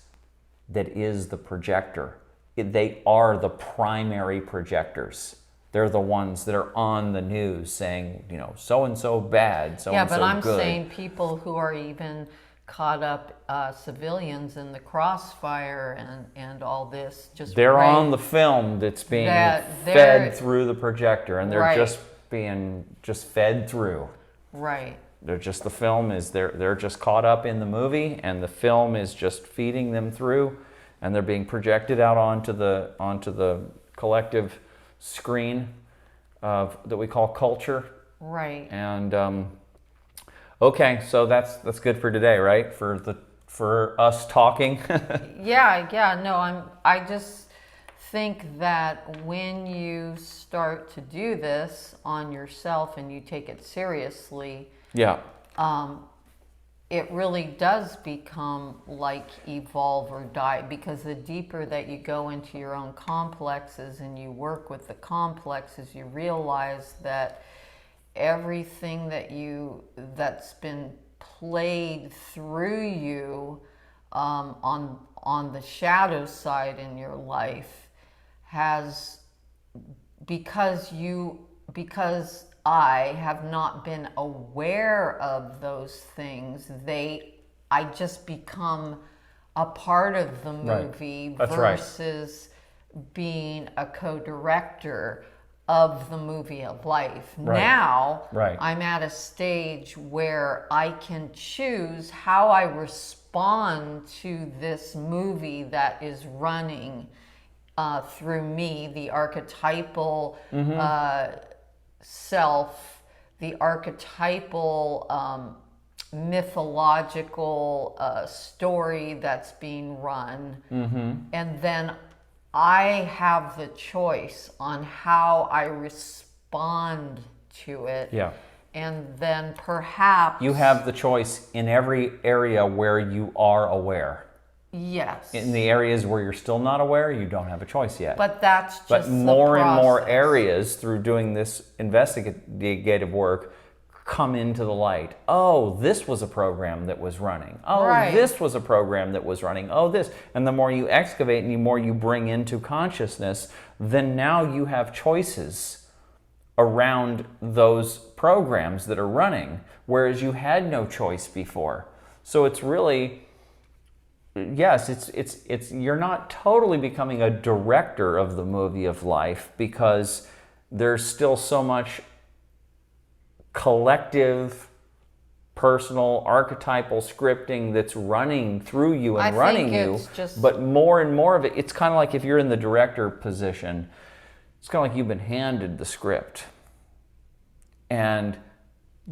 that is the projector. They are the primary projectors. They're the ones that are on the news saying, so and so bad, so and so good. Yeah, but I'm saying people who are even caught up, civilians in the crossfire and all this. They're on the film that's being fed through the projector, and they're just being fed through. Right. They're just, the film is, they're just caught up in the movie, and the film is just feeding them through, and they're being projected out onto the collective screen that we call culture. Right. And okay, so that's good for today, right? For us talking. No, I just think that when you start to do this on yourself and you take it seriously, it really does become like evolve or die, because the deeper that you go into your own complexes and you work with the complexes, you realize that everything that's been played through you on the shadow side in your life has, because I have not been aware of those things, I just become a part of the movie versus being a co-director of the movie of life. Now, I'm at a stage where I can choose how I respond to this movie that is running through me, the archetypal self, the archetypal mythological story that's being run. And then I have the choice on how I respond to it. Yeah. And then perhaps... You have the choice in every area where you are aware. Yes. In the areas where you're still not aware, you don't have a choice yet. But that's just But more and more areas through doing this investigative work come into the light. Oh, this was a program that was running. Oh, this was a program that was running. Oh, this. And the more you excavate and the more you bring into consciousness, then now you have choices around those programs that are running, whereas you had no choice before. So it's really, yes, it's you're not totally becoming a director of the movie of life, because there's still so much collective, personal, archetypal scripting that's running through you and running you. But more and more of it, it's kind of like if you're in the director position, it's kind of like you've been handed the script. And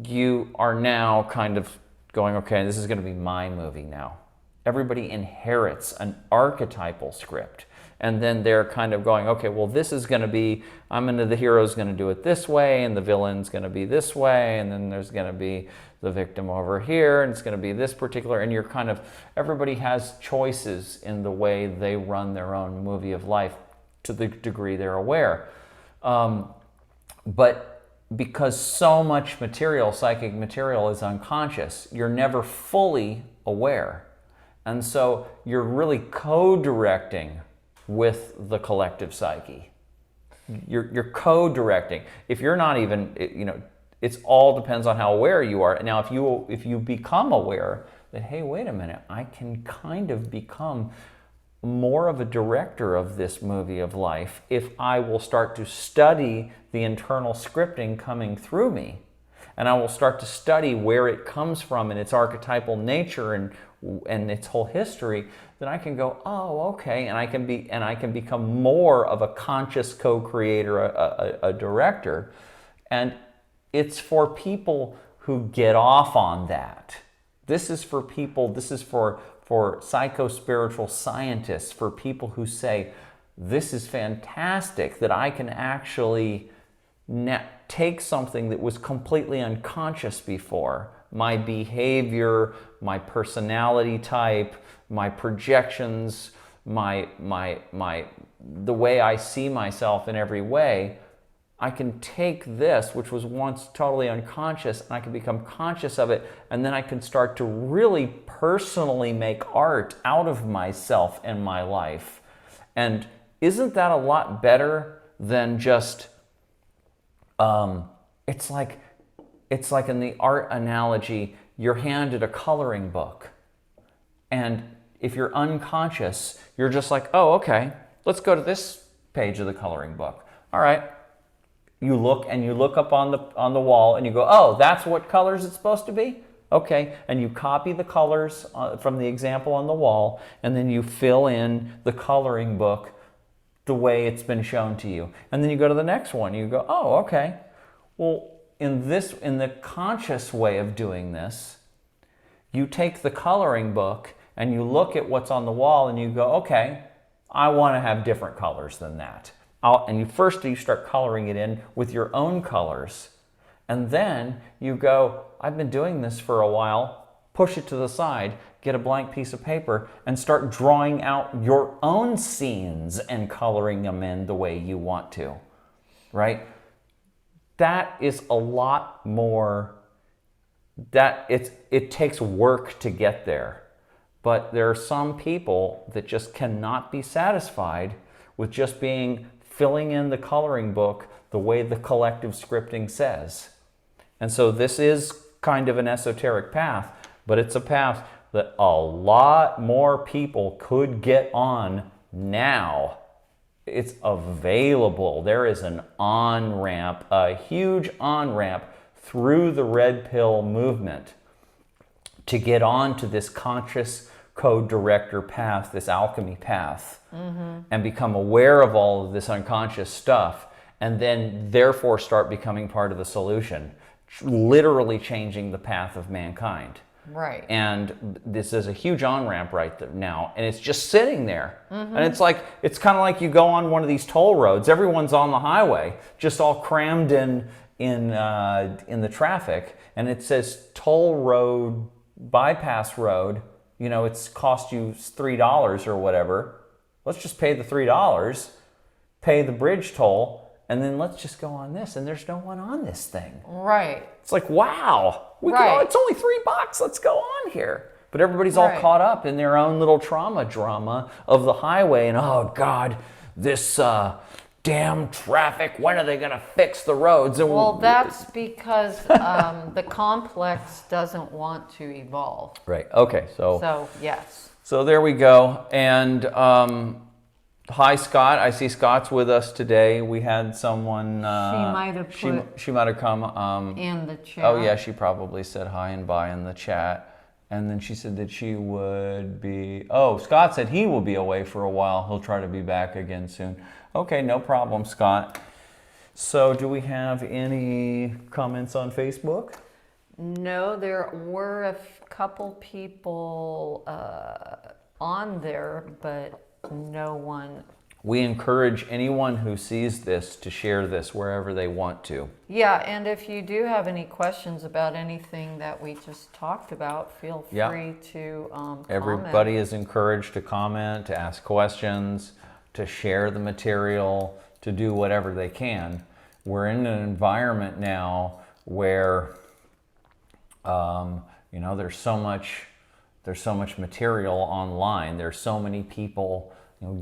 you are now kind of going, okay, this is going to be my movie now. Everybody inherits an archetypal script. And then they're kind of going, okay, well, this is going to be, the hero's going to do it this way, and the villain's going to be this way, and then there's going to be the victim over here, and it's going to be this particular, and you're kind of, everybody has choices in the way they run their own movie of life to the degree they're aware. But because so much material, psychic material, is unconscious, you're never fully aware. And so you're really co-directing with the collective psyche. You're co-directing. If you're not even, it's all depends on how aware you are. Now, if you become aware that, hey, wait a minute, I can kind of become more of a director of this movie of life if I will start to study the internal scripting coming through me, and I will start to study where it comes from and its archetypal nature and its whole history, then I can go, oh, okay, and I can become more of a conscious co-creator, a director. And it's for people who get off on that. This is for people, this is for psycho-spiritual scientists, for people who say, this is fantastic that I can actually take something that was completely unconscious before, my behavior, my personality type, my projections, the way I see myself in every way. I can take this, which was once totally unconscious, and I can become conscious of it, and then I can start to really personally make art out of myself and my life. And isn't that a lot better than just, it's like in the art analogy, you're handed a coloring book, and if you're unconscious, you're just like, oh, okay, let's go to this page of the coloring book. All right. You look up on the wall and you go, oh, that's what colors it's supposed to be? Okay, and you copy the colors from the example on the wall, and then you fill in the coloring book the way it's been shown to you. And then you go to the next one, you go, oh, okay. Well, in the conscious way of doing this, you take the coloring book and you look at what's on the wall and you go, okay, I want to have different colors than that. And you start coloring it in with your own colors. And then you go, I've been doing this for a while, push it to the side, get a blank piece of paper, and start drawing out your own scenes and coloring them in the way you want to, right? That is a lot more, it takes work to get there. But there are some people that just cannot be satisfied with just filling in the coloring book the way the collective scripting says. And so this is kind of an esoteric path, but it's a path that a lot more people could get on now. It's available. There is an on-ramp, a huge on-ramp through the red pill movement to get on to this conscious co-director path, this alchemy path, and become aware of all of this unconscious stuff, and then therefore start becoming part of the solution, literally changing the path of mankind. Right. And this is a huge on-ramp right there now, and it's just sitting there. And it's kind of like you go on one of these toll roads. Everyone's on the highway, just all crammed in the traffic, and it says toll road, bypass road. It's cost you $3 or whatever. Let's just pay the $3, pay the bridge toll, and then let's just go on this. And there's no one on this thing. Right. It's like, wow, it's only $3. Let's go on here. But everybody's all caught up in their own little drama of the highway. And oh God, this damn traffic, when are they going to fix the roads? And Well, that's because the complex doesn't want to evolve. right, okay, So, yes. so there we go. And hi, Scott. I see Scott's with us today. We had someone. She might have put she might have come. in the chat. Oh yeah, she probably said hi and bye in the chat. And then she said that she would be. Oh, Scott said he will be away for a while. He'll try to be back again soon. Okay, no problem, Scott. So, do we have any comments on Facebook? No, there were a couple people on there, but no one. We encourage anyone who sees this to share this wherever they want to. Yeah, and if you do have any questions about anything that we just talked about, feel free to comment. Everybody is encouraged to comment, to ask questions, to share the material, to do whatever they can. We're in an environment now where, there's so much material online. There's so many people,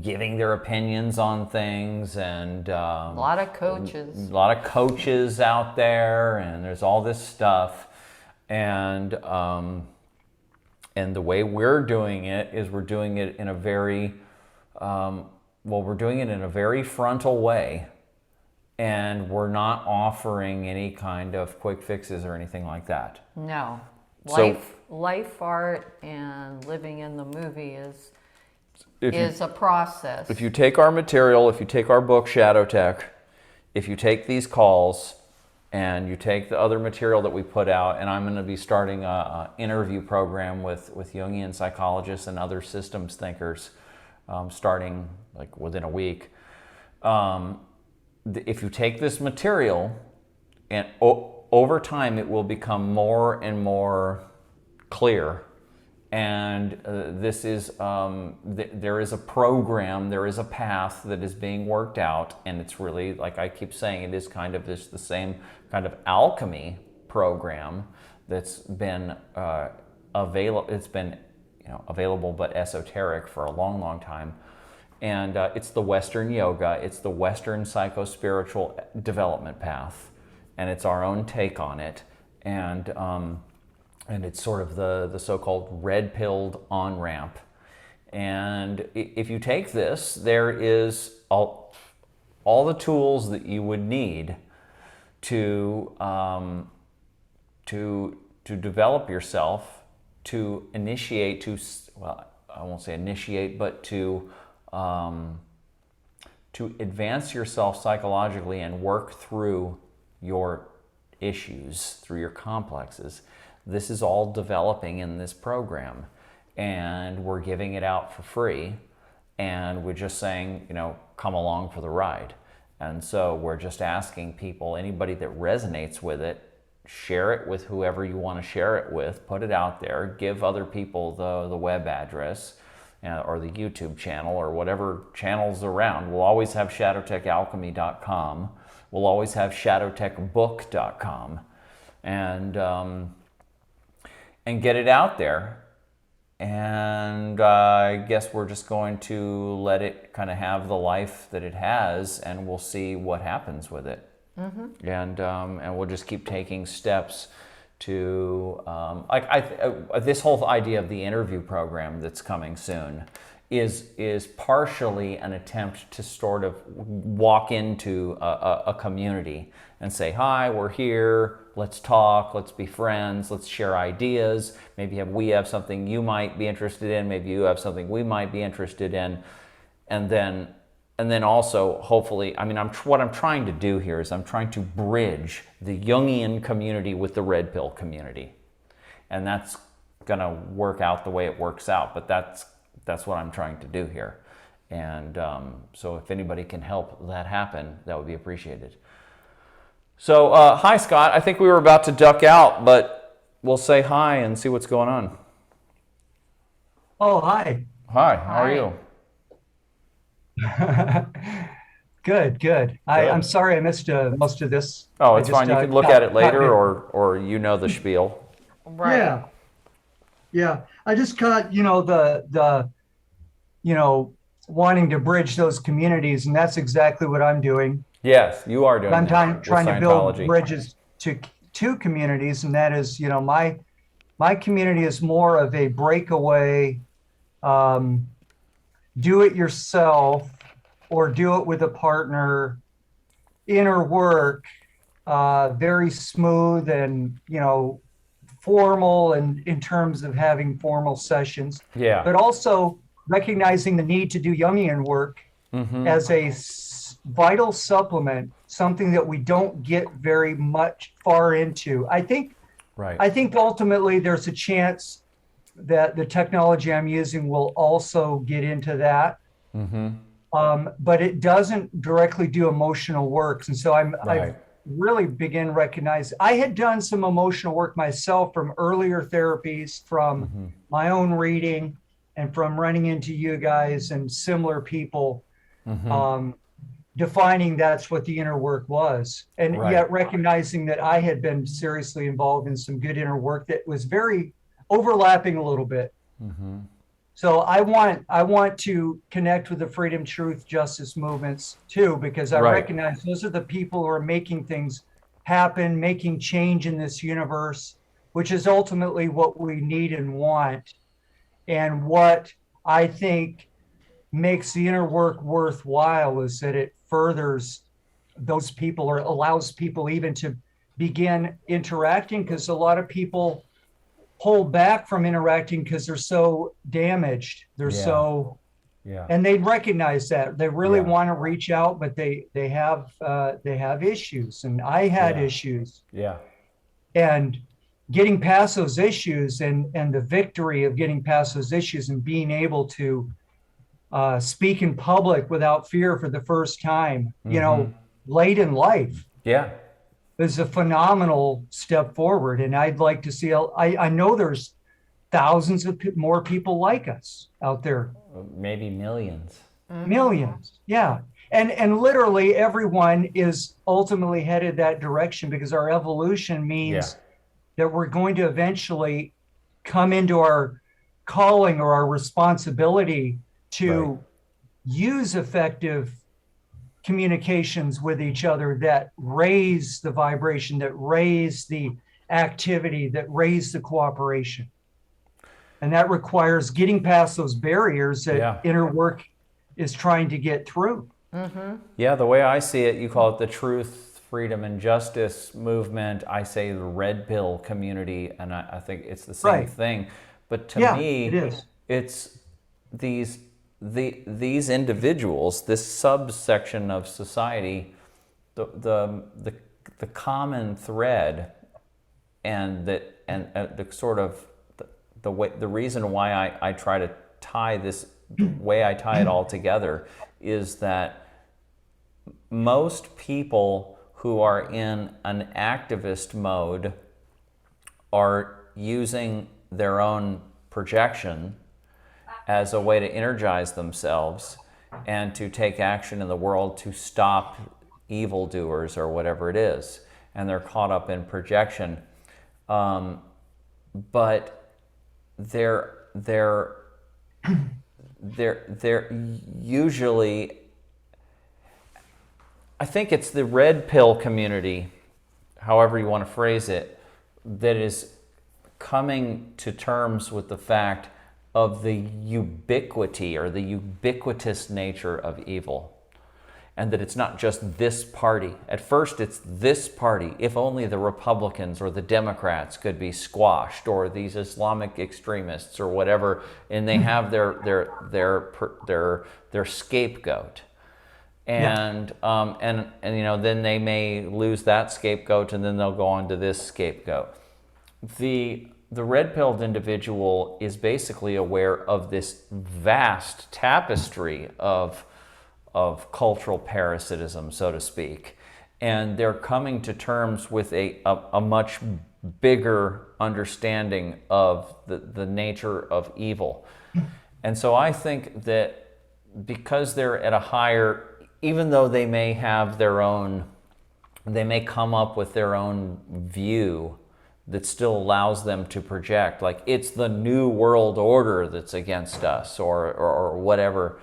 giving their opinions on things, and a lot of coaches. A lot of coaches out there, and there's all this stuff, and the way we're doing it is we're doing it in a very we're doing it in a very frontal way, and we're not offering any kind of quick fixes or anything like that. No. So, Life art and living in the movie is a process. If you take our material, if you take our book, Shadow Tech, if you take these calls, and you take the other material that we put out, and I'm going to be starting an interview program with Jungian psychologists and other systems thinkers, starting like within a week. If you take this material, and over time it will become more and more clear. And this is there is a program, there is a path that is being worked out, and it's really, like I keep saying, it is kind of the same kind of alchemy program that's been available. It's been available but esoteric for a long, long time, and it's the Western yoga, it's the Western psycho-spiritual development path, and it's our own take on it, and it's sort of the so-called red-pilled on-ramp. And if you take this, there is all the tools that you would need to develop yourself, to initiate, I won't say initiate, but to advance yourself psychologically and work through your issues, through your complexes. This is all developing in this program, and we're giving it out for free, and we're just saying, come along for the ride. And so we're just asking people, anybody that resonates with it, share it with whoever you want to share it with, put it out there, give other people the web address or the YouTube channel or whatever channels around. We'll always have shadowtechalchemy.com. We'll always have shadowtechbook.com. And get it out there. And I guess we're just going to let it kind of have the life that it has, and we'll see what happens with it. Mm-hmm. And we'll just keep taking steps to this whole idea of the interview program that's coming soon is partially an attempt to sort of walk into a community and say, hi, we're here, let's talk, let's be friends, let's share ideas. Maybe we have something you might be interested in, maybe you have something we might be interested in. And then also, hopefully, what I'm trying to do here is I'm trying to bridge the Jungian community with the red pill community. And that's gonna work out the way it works out, but that's what I'm trying to do here. And so if anybody can help that happen, that would be appreciated. So, hi, Scott. I think we were about to duck out, but we'll say hi and see what's going on. Oh, hi. Hi, how are you? Good. I'm sorry I missed most of this. Oh, it's fine. You can look at it later, or the spiel. Right. Yeah. I just caught, the wanting to bridge those communities, and that's exactly what I'm doing. Yes, you are doing I'm that with trying to build Scientology. bridges to two communities, and that is, my community is more of a breakaway, um, do it yourself or do it with a partner, inner work, very smooth and formal, and in terms of having formal sessions, Yeah. but also recognizing the need to do Jungian work as a vital supplement, something that we don't get very much far into. Right. I think ultimately there's a chance that the technology I'm using will also get into that. But it doesn't directly do emotional work. And so I've Right. really begun recognizing I had done some emotional work myself from earlier therapies, from my own reading, and from running into you guys and similar people, defining that's what the inner work was. And Right. yet recognizing that I had been seriously involved in some good inner work that was very overlapping a little bit. So I want to connect with the freedom, truth, justice movements too, because I Right. recognize those are the people who are making things happen, making change in this universe, which is ultimately what we need and want. And what I think makes the inner work worthwhile is that it furthers those people, or allows people even to begin interacting, because a lot of people hold back from interacting because they're so damaged. They're Yeah. so, Yeah. and they recognize that they really Yeah. want to reach out, but they have issues, and I had Yeah. issues, Yeah. and getting past those issues, and the victory of getting past those issues and being able to speak in public without fear for the first time, late in life, Yeah. is a phenomenal step forward. And I'd like to see, I know there's thousands of more people like us out there. Maybe millions. Millions. Yeah. And literally everyone is ultimately headed that direction, because our evolution means that we're going to eventually come into our calling or our responsibility to use effective communications with each other that raise the vibration, that raise the activity, that raise the cooperation. And that requires getting past those barriers that inner work is trying to get through. Yeah, the way I see it, you call it the truth, freedom, and justice movement. I say the red pill community, and I think it's the same thing. But to me, it is. It's these individuals, this subsection of society, the common thread, and the sort of the reason why I try to tie this, the way I tie it all together, is that most people who are in an activist mode are using their own projection as a way to energize themselves and to take action in the world to stop evildoers or whatever it is. And they're caught up in projection. But they're usually, I think it's the red pill community, however you want to phrase it, that is coming to terms with the fact of the ubiquity or the ubiquitous nature of evil. And that it's not just this party. At first it's this party. If only the Republicans or the Democrats could be squashed, or these Islamic extremists or whatever, and they have their scapegoat. And then they may lose that scapegoat, and then they'll go on to this scapegoat. The red-pilled individual is basically aware of this vast tapestry of cultural parasitism, so to speak, and they're coming to terms with a much bigger understanding of the nature of evil. And so I think that because they're at a higher, even though they may have their own, they may come up with their own view that still allows them to project, like it's the new world order that's against us, or whatever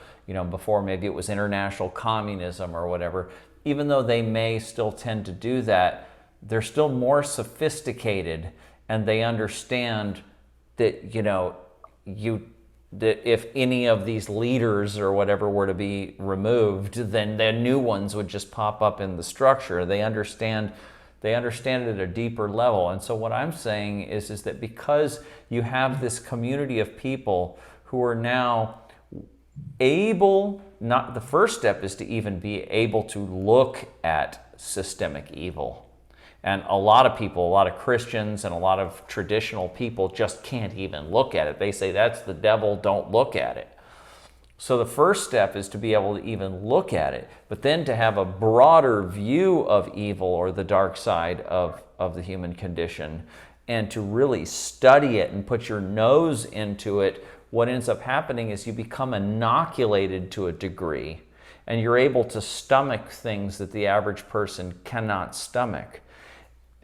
before maybe it was international communism or whatever, even though they may still tend to do that, they're still more sophisticated, and they understand that, that if any of these leaders or whatever were to be removed, then the new ones would just pop up in the structure. They understand it at a deeper level. And so what I'm saying is that because you have this community of people who are now able, not the first step is to even be able to look at systemic evil. And a lot of people, a lot of Christians and a lot of traditional people just can't even look at it. They say, that's the devil, don't look at it. So the first step is to be able to even look at it, but then to have a broader view of evil or the dark side of the human condition, and to really study it and put your nose into it. What ends up happening is you become inoculated to a degree, and you're able to stomach things that the average person cannot stomach.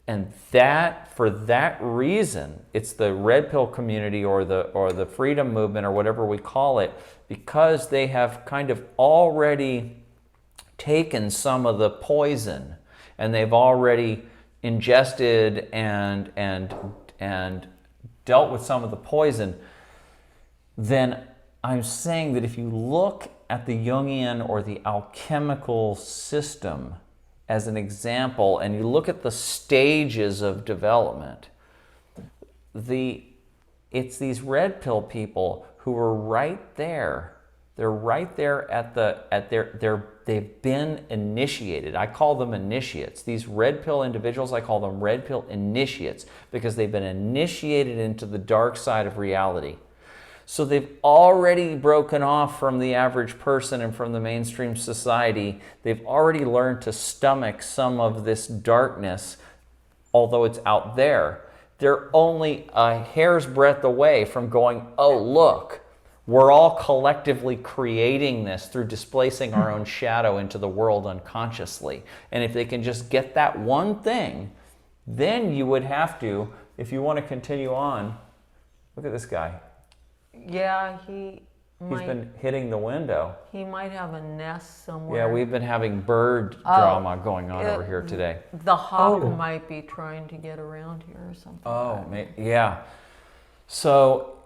And for that reason, it's the red pill community or the freedom movement or whatever we call it, because they have kind of already taken some of the poison, and they've already ingested and dealt with some of the poison. Then I'm saying that if you look at the Jungian or the alchemical system as an example, and you look at the stages of development, it's these red pill people who are right there. They're right there they've been initiated. I call them initiates. These red pill individuals, I call them red pill initiates, because they've been initiated into the dark side of reality. So they've already broken off from the average person and from the mainstream society. They've already learned to stomach some of this darkness, although it's out there. They're only a hair's breadth away from going, oh, look, we're all collectively creating this through displacing our own shadow into the world unconsciously. And if they can just get that one thing, then you would have to, if you want to continue on, look at this guy. Yeah, He's been hitting the window. He might have a nest somewhere. Yeah, we've been having bird drama going on over here today. The hawk might be trying to get around here or something. Yeah. So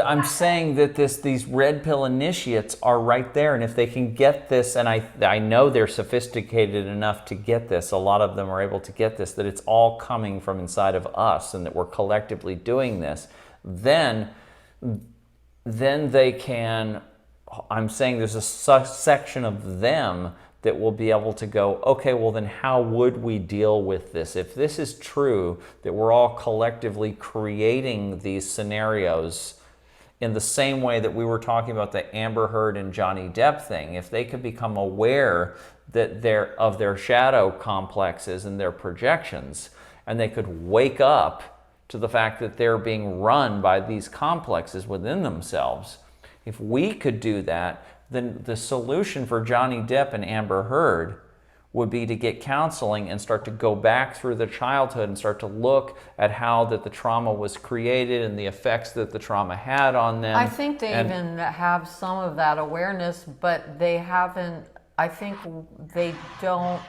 I'm saying that these red pill initiates are right there, and if they can get this, and I know they're sophisticated enough to get this, a lot of them are able to get this, that it's all coming from inside of us and that we're collectively doing this, then they can, I'm saying there's a section of them that will be able to go, okay, well then how would we deal with this? If this is true, that we're all collectively creating these scenarios in the same way that we were talking about the Amber Heard and Johnny Depp thing, if they could become aware that of their shadow complexes and their projections, and they could wake up to the fact that they're being run by these complexes within themselves. If we could do that, then the solution for Johnny Depp and Amber Heard would be to get counseling and start to go back through the childhood and start to look at how that the trauma was created and the effects that the trauma had on them. I think they even have some of that awareness, but they haven't, I think they don't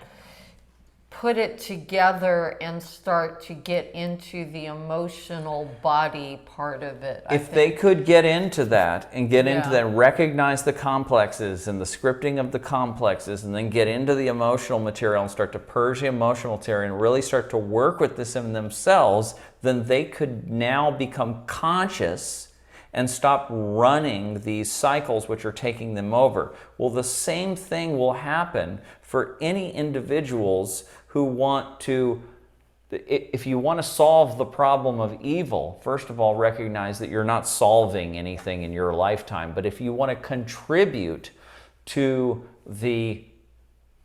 put it together and start to get into the emotional body part of it. If they could get into that and get into that, recognize the complexes and the scripting of the complexes, and then get into the emotional material and start to purge the emotional material and really start to work with this in themselves, then they could now become conscious and stop running these cycles which are taking them over. Well, the same thing will happen for any individuals who want to, if you want to solve the problem of evil, first of all, recognize that you're not solving anything in your lifetime. But if you want to contribute to the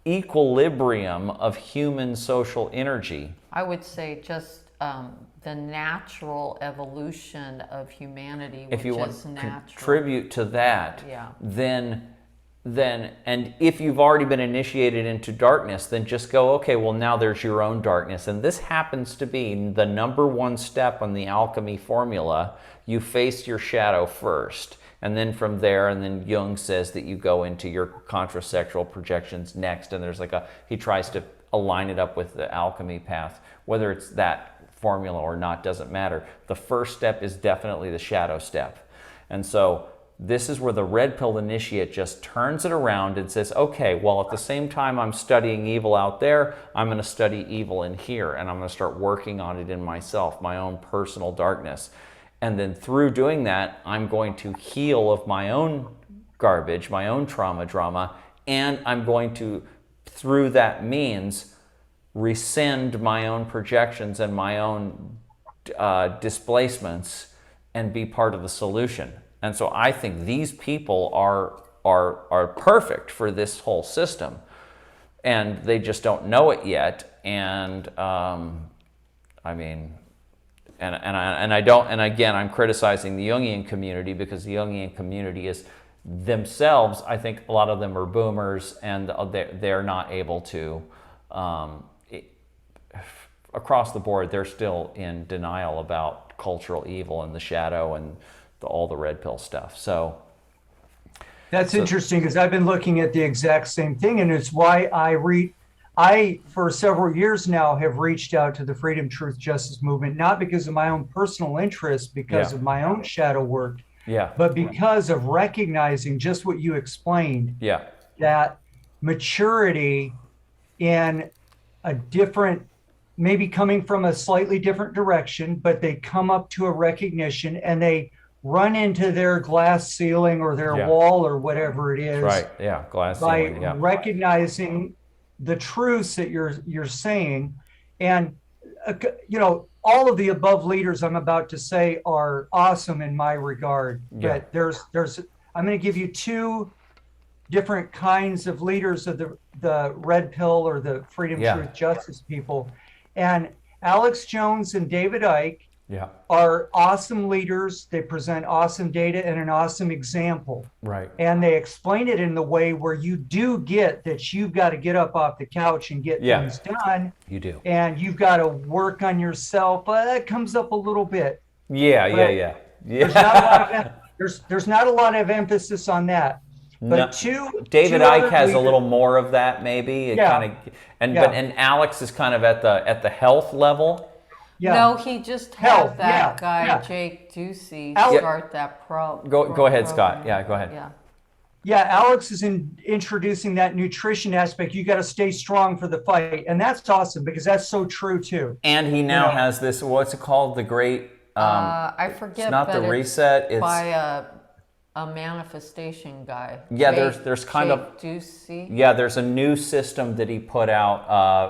equilibrium of human social energy, I would say just the natural evolution of humanity, which if you want is to natural. contribute to that, then, and if you've already been initiated into darkness, then just go, okay, well now there's your own darkness. And this happens to be the number one step on the alchemy formula. You face your shadow first. And then from there, and then Jung says that you go into your contrasexual projections next, and there's he tries to align it up with the alchemy path. Whether it's that formula or not doesn't matter. The first step is definitely the shadow step. And so this is where the red pill initiate just turns it around and says, okay, well, at the same time I'm studying evil out there, I'm going to study evil in here, and I'm going to start working on it in myself, my own personal darkness. And then through doing that, I'm going to heal of my own garbage, my own drama, and I'm going to, through that means, rescind my own projections and my own displacements and be part of the solution. And so I think these people are perfect for this whole system, and they just don't know it yet. And I mean, and I don't. And again, I'm criticizing the Jungian community because the Jungian community is themselves. I think a lot of them are boomers, and they're not able to. Across the board, they're still in denial about cultural evil and the shadow and all the red pill stuff. So that's interesting, because I've been looking at the exact same thing, and it's why I for several years now have reached out to the Freedom, Truth, Justice movement, not because of my own personal interest, because of my own shadow work, but because of recognizing just what you explained, that maturity in a different, maybe coming from a slightly different direction, but they come up to a recognition and they run into their glass ceiling or their wall or whatever it is. Glass by ceiling. recognizing the truths that you're saying. And, all of the above leaders I'm about to say are awesome in my regard. But I'm going to give you two different kinds of leaders of the red pill or the freedom, truth, justice people. And Alex Jones and David Icke are awesome leaders. They present awesome data and an awesome example. Right. And they explain it in the way where you do get that you've got to get up off the couch and get things done. You do. And you've got to work on yourself. That comes up a little bit. There's not a lot of emphasis on that. But David Icke has a little more of that, maybe. But Alex is kind of at the health level. No, he just had that guy Jake Ducey start that Go ahead, Scott. Go ahead. Alex is introducing that nutrition aspect. You got to stay strong for the fight, and that's awesome because that's so true too. And he now has this. What's it called? The great. I forget. It's not the reset. It's by a manifestation guy. There's kind of Ducey. There's a new system that he put out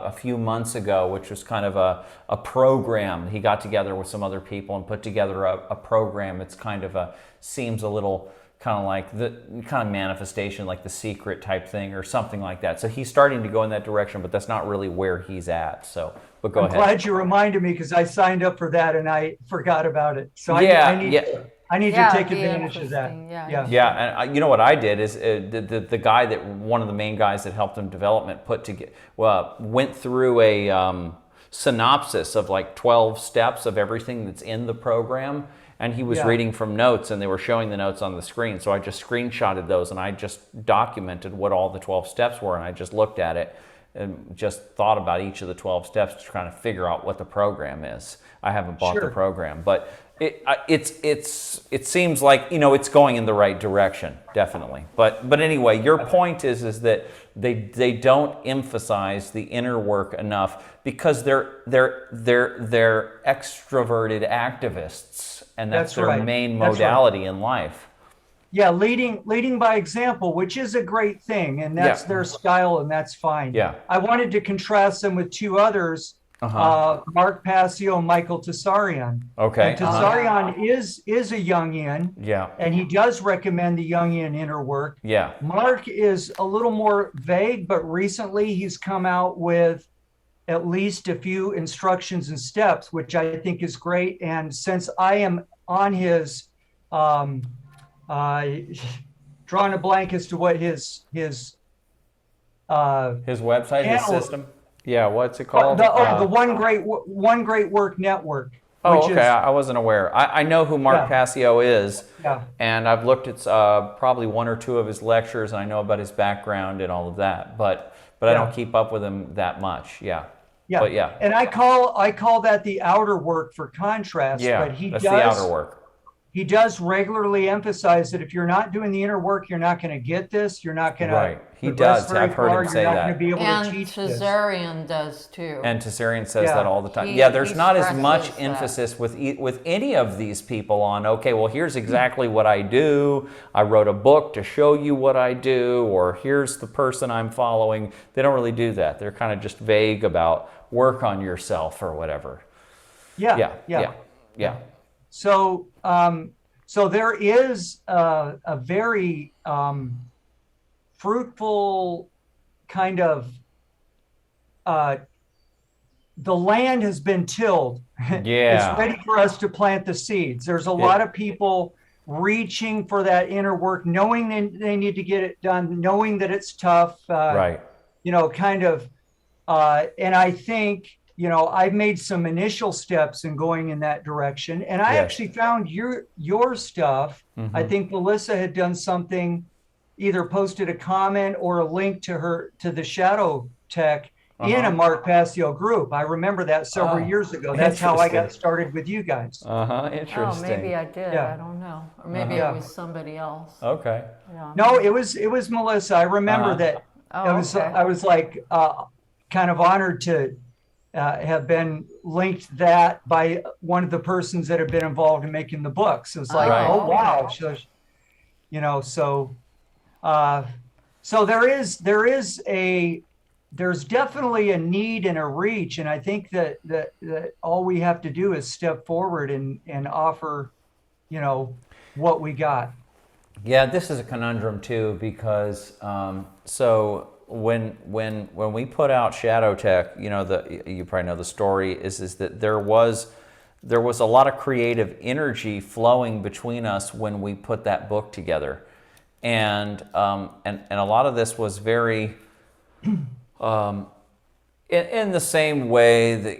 a few months ago, which was kind of a program. He got together with some other people and put together a program. It's kind of seems a little kind of like the kind of manifestation, like The Secret type thing or something like that. So he's starting to go in that direction, but that's not really where he's at. So, but go ahead. I'm glad you reminded me because I signed up for that and I forgot about it. So I need to take advantage of that. And you know what I did is the guy that one of the main guys that helped him development went through a synopsis of like 12 steps of everything that's in the program, and he was reading from notes, and they were showing the notes on the screen. So I just screenshotted those, and I just documented what all the 12 steps were, and I just looked at it and just thought about each of the 12 steps to try to figure out what the program is. I haven't bought the program, but it seems like it's going in the right direction, definitely. But anyway, your point is that they don't emphasize the inner work enough because they're extroverted activists, and that's their main modality in life. Yeah, leading by example, which is a great thing, and that's their style, and that's fine. I wanted to contrast them with two others. Mark Passio and Michael Tessarian. Okay. And Tessarian is a Jungian. And he does recommend the Jungian inner work. Mark is a little more vague, but recently he's come out with at least a few instructions and steps, which I think is great. And since I am on his drawing a blank as to what his website, his system. What's it called? The One Great Work Network. Oh, which okay. is, I wasn't aware. I know who Mark yeah, Passio is, yeah, and I've looked at probably one or two of his lectures, and I know about his background and all of that. But I don't yeah. keep up with him that much. Yeah. Yeah, But yeah, and I call that the outer work for contrast, yeah. but he That's the outer does work. he does regularly emphasize that if you're not doing the inner work, you're not going to get this, you're not going to Right. He progress does. very I've heard him far, you're say not going to that. be able to And teach this. Tazarian does too. And Tessarian says that Yeah, all the time. He- Yeah, there's he not as much stresses that. emphasis with any of these people on, okay, well, here's exactly what I do. I wrote a book to show you what I do, or here's the person I'm following. They don't really do that. They're kind of just vague about work on yourself or whatever. yeah, Yeah. So there is a very fruitful kind of the land has been tilled. Yeah. It's ready for us to plant the seeds. There's a lot of people reaching for that inner work, knowing they need to get it done, knowing that it's tough. Right. Kind of. And I think, I've made some initial steps in going in that direction. And I Yes. actually found your stuff. I think Melissa had done something, either posted a comment or a link to the Shadow Tech in a Mark Passio group. I remember that several years ago. That's how I got interesting. started with you guys. Interesting. Oh, maybe I did. Yeah. I don't know. Or maybe Yeah. it was somebody else. Okay. Yeah. No, it was Melissa. I remember that. Oh, I okay. was like kind of honored to have been linked that by one of the persons that have been involved in making the books. It was like, Right. oh wow, Okay. so there's definitely a need and a reach, and I think that all we have to do is step forward and offer, what we got. Yeah, this is a conundrum too, because so when we put out Shadow Tech, you probably know the story is that there was a lot of creative energy flowing between us when we put that book together, and a lot of this was very in the same way that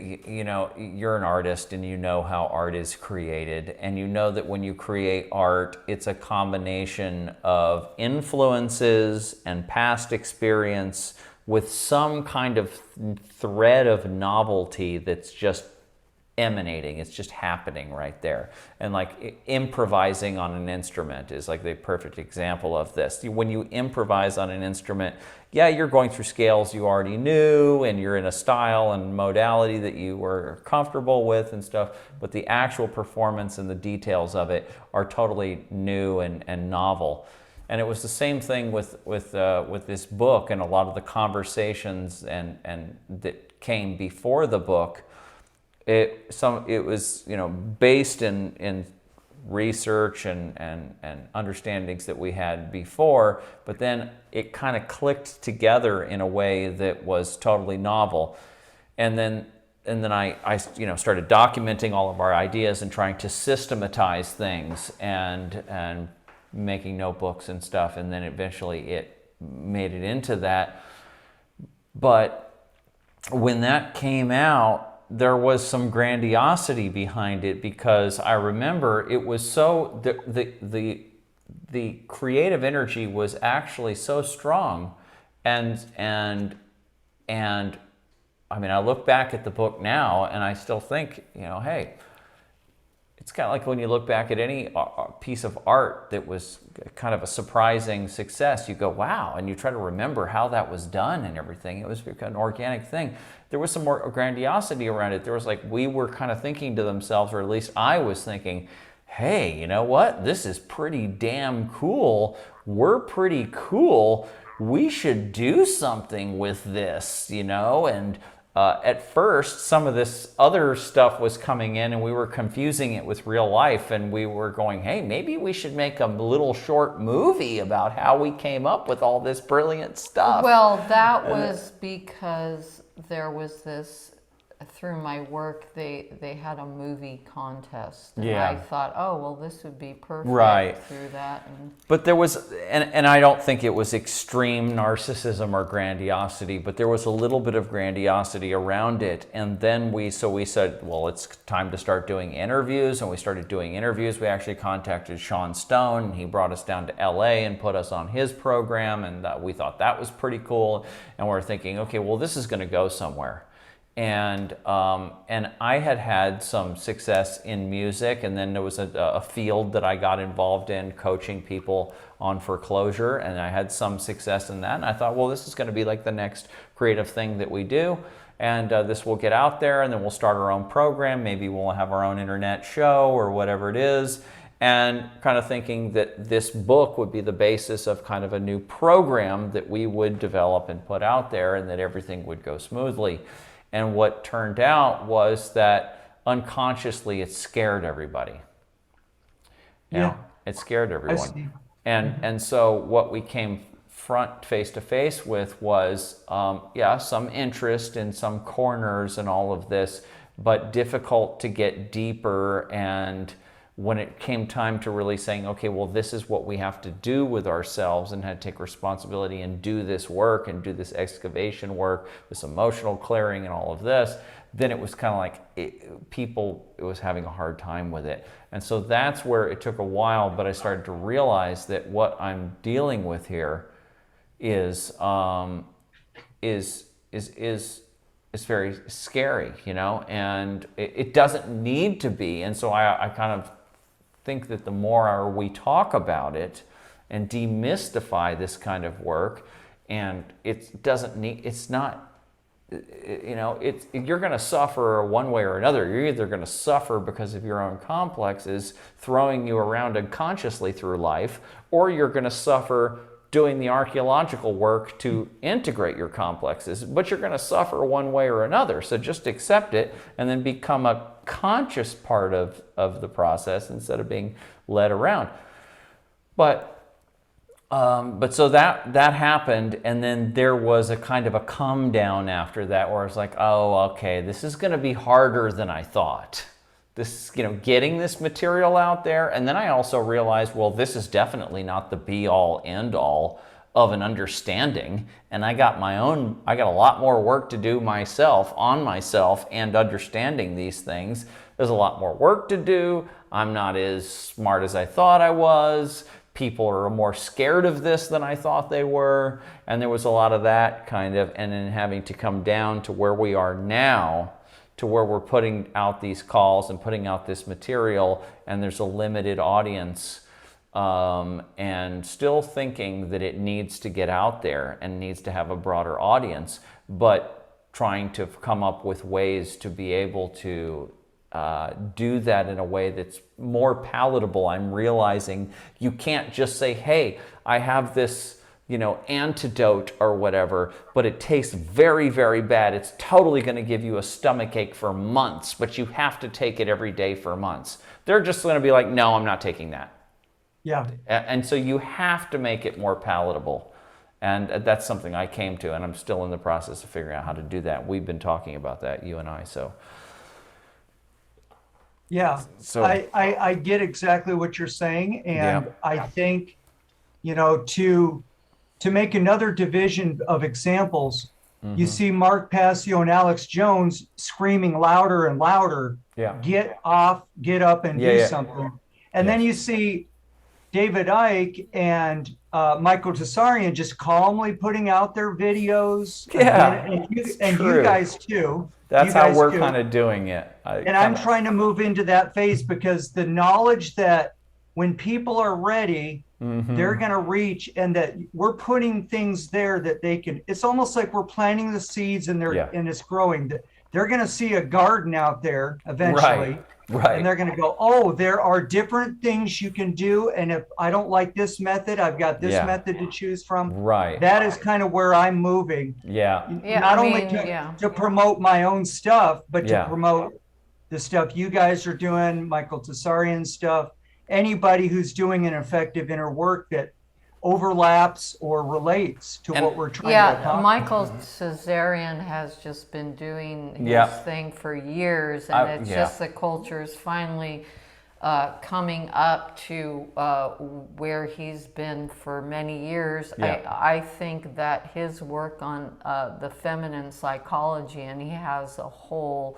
you're an artist and you know how art is created, and you know that when you create art, it's a combination of influences and past experience with some kind of thread of novelty that's just emanating. It's just happening right there. And like improvising on an instrument is like the perfect example of this. When you improvise on an instrument, yeah, you're going through scales you already knew, and you're in a style and modality that you were comfortable with and stuff, but the actual performance and the details of it are totally new and novel. And it was the same thing with this book, and a lot of the conversations and that came before the book. It was based in research and understandings that we had before, but then it kind of clicked together in a way that was totally novel. And then I started documenting all of our ideas and trying to systematize things and making notebooks and stuff, and then eventually it made it into that. But when that came out, there was some grandiosity behind it, because I remember it was so the creative energy was actually so strong, and I mean, I look back at the book now and I still think, hey, it's kind of like when you look back at any piece of art that was kind of a surprising success, you go, wow, and you try to remember how that was done and everything. It was an organic thing. There was some more grandiosity around it. There was like, we were kind of thinking to themselves, or at least I was thinking, hey, you know what? This is pretty damn cool. We're pretty cool. We should do something with this, and at first, some of this other stuff was coming in, and we were confusing it with real life, and we were going, hey, maybe we should make a little short movie about how we came up with all this brilliant stuff. Well, that was because there was this through my work, they had a movie contest. And Yeah. I thought, oh, well, this would be perfect Right. through that. And But there was, and I don't think it was extreme narcissism or grandiosity, but there was a little bit of grandiosity around it. And then we said, well, it's time to start doing interviews. And we started doing interviews. We actually contacted Sean Stone, and he brought us down to LA and put us on his program. And we thought that was pretty cool. And we're thinking, okay, well, this is going to go somewhere. And I had some success in music, and then there was a field that I got involved in, coaching people on foreclosure, and I had some success in that. And I thought, well, this is going to be like the next creative thing that we do, and this will get out there, and then we'll start our own program. Maybe we'll have our own internet show or whatever it is, and kind of thinking that this book would be the basis of kind of a new program that we would develop and put out there, and that everything would go smoothly. And what turned out was that unconsciously it scared everybody. Yeah. It scared I everyone. see. And so what we came face to face with was, some interest in some corners and all of this, but difficult to get deeper. And when it came time to really saying, okay, well, this is what we have to do with ourselves, and had to take responsibility and do this work and do this excavation work, this emotional clearing and all of this, then it was kind of like it was having a hard time with it. And so that's where it took a while, but I started to realize that what I'm dealing with here is very scary, and it doesn't need to be. And so I kind of think that the more we talk about it and demystify this kind of work, and you're going to suffer one way or another. You're either going to suffer because of your own complexes throwing you around unconsciously through life, or you're going to suffer doing the archaeological work to integrate your complexes, but you're going to suffer one way or another. So just accept it and then become a conscious part of the process instead of being led around. But so that happened, and then there was a kind of a come down after that, where I was like, oh, okay, this is going to be harder than I thought. This, getting this material out there. And then I also realized, well, this is definitely not the be all end all of an understanding. And I got a lot more work to do on myself and understanding these things. There's a lot more work to do. I'm not as smart as I thought I was. People are more scared of this than I thought they were. And there was a lot of that kind of, and then having to come down to where we are now, to where we're putting out these calls and putting out this material, and there's a limited audience, and still thinking that it needs to get out there and needs to have a broader audience, but trying to come up with ways to be able to do that in a way that's more palatable. I'm realizing you can't just say, hey, I have this antidote or whatever, but it tastes very, very bad. It's totally going to give you a stomach ache for months, but you have to take it every day for months. They're just going to be like, no, I'm not taking that. Yeah. And so you have to make it more palatable. And that's something I came to, and I'm still in the process of figuring out how to do that. We've been talking about that, you and I, so. Yeah, So I get exactly what you're saying. And Yeah. I think, to make another division of examples, you see Mark Passio and Alex Jones screaming louder and louder, Yeah. get up and do something. And then you see David Icke and Michael Tessarian just calmly putting out their videos. Yeah, and it's you true. guys too. That's You how guys we're too. kind of doing it. And I'm trying to move into that phase, because the knowledge that when people are ready, they're going to reach, and that we're putting things there that they can, it's almost like we're planting the seeds and and it's growing. They're going to see a garden out there eventually. Right. And they're going to go, oh, there are different things you can do. And if I don't like this method, I've got this method to choose from. Right. That is kind of where I'm moving. Yeah. Not only to promote my own stuff, but to promote the stuff you guys are doing, Michael Tessarian stuff, anybody who's doing an effective inner work that overlaps or relates to what we're trying to Yeah, accomplish. Michael Cesarian has just been doing his Yeah. thing for years, and it's just the culture is finally coming up to where he's been for many years. Yeah. I think that his work on the feminine psychology, and he has a whole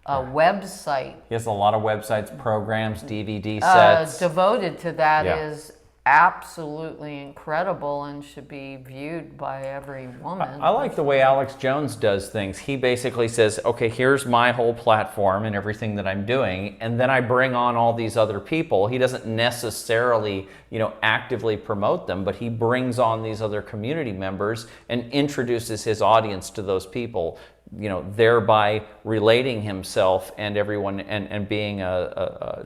website He has a lot of websites, programs, DVD sets. devoted to that Yeah. is absolutely incredible and should be viewed by every woman. I like the way Alex Jones does things. He basically says, okay, here's my whole platform and everything that I'm doing, and then I bring on all these other people. He doesn't necessarily, actively promote them, but he brings on these other community members and introduces his audience to those people, thereby relating himself and everyone and being a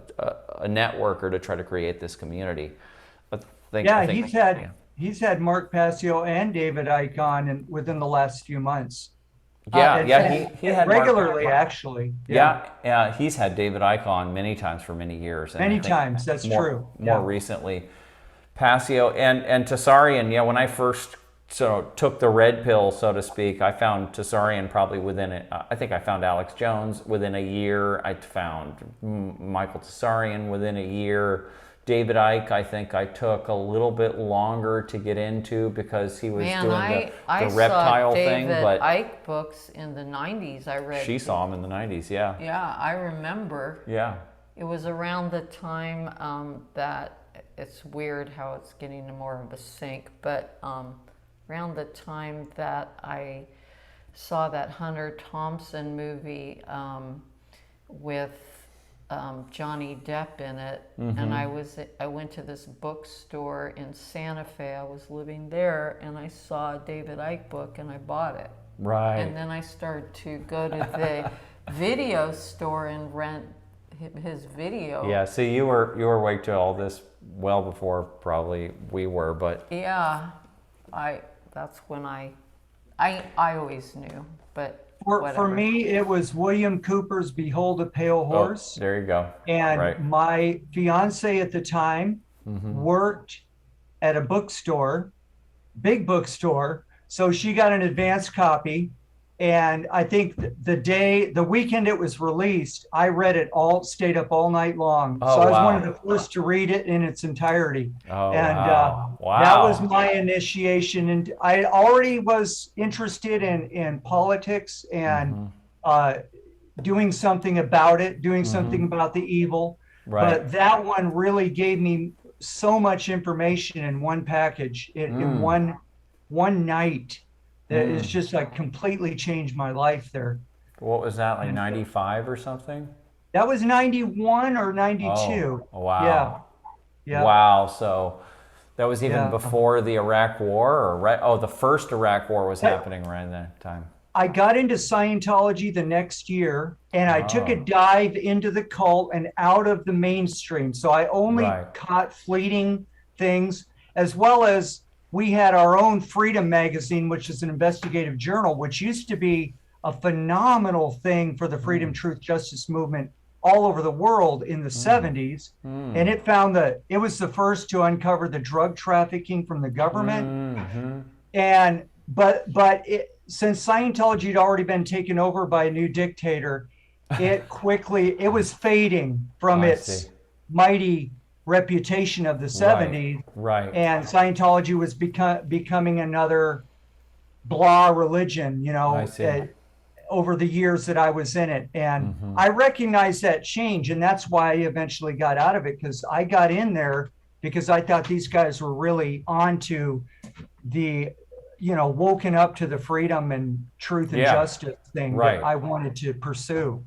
networker to try to create this community. He's had Mark Passio and David Icke on within the last few months. He had regularly, Mark, actually. Yeah, he's had David Icke on many times for many years. Many times, that's true. More recently, Passio and Tessarian. When I first took the red pill, so to speak, I found Tessarian probably I think I found Alex Jones within a year. I found Michael Tessarian within a year. David Icke, I think I took a little bit longer to get into because he was doing the reptile thing. But Icke books in the 90s. I read. She saw him in the 90s. Yeah. Yeah, I remember. Yeah. It was around the time that it's weird how it's getting to more of a sync, but around the time that I saw that Hunter Thompson movie with Johnny Depp in it, and I went to this bookstore in Santa Fe. I was living there, and I saw a David Icke book, and I bought it. Right. And then I started to go to the video store and rent his video. Yeah. So you were awake to all this well before probably we were, but yeah, that's when I always knew, but. For me, it was William Cooper's Behold a Pale Horse. Oh, there you go. And my fiance at the time worked at a bookstore, big bookstore. So she got an advance copy. And I think the weekend it was released, I read it stayed up all night long. Oh, so I was wow. one of the first to read it in its entirety. Oh, and wow. That was my initiation. And I already was interested in politics and doing something about it, doing something about the evil. Right. But that one really gave me so much information in one package, in one night. It's just like completely changed my life there. What was that, like 95 or something? That was 91 or 92. Oh, wow. Yeah. Wow. So that was even before the Iraq War, or the first Iraq War was happening around that time. I got into Scientology the next year, and I took a dive into the cult and out of the mainstream. So I only caught fleeting things, as well as we had our own Freedom magazine, which is an investigative journal, which used to be a phenomenal thing for the freedom, truth, justice movement all over the world in the 70s. And it found that it was the first to uncover the drug trafficking from the government. And since Scientology had already been taken over by a new dictator, it was fading from its mighty reputation of the 70s. Right. And Scientology was becoming another blah religion, over the years that I was in it. And I recognized that change, and that's why I eventually got out of it, because I got in there because I thought these guys were really onto the, woken up to the freedom and truth and justice thing that I wanted to pursue,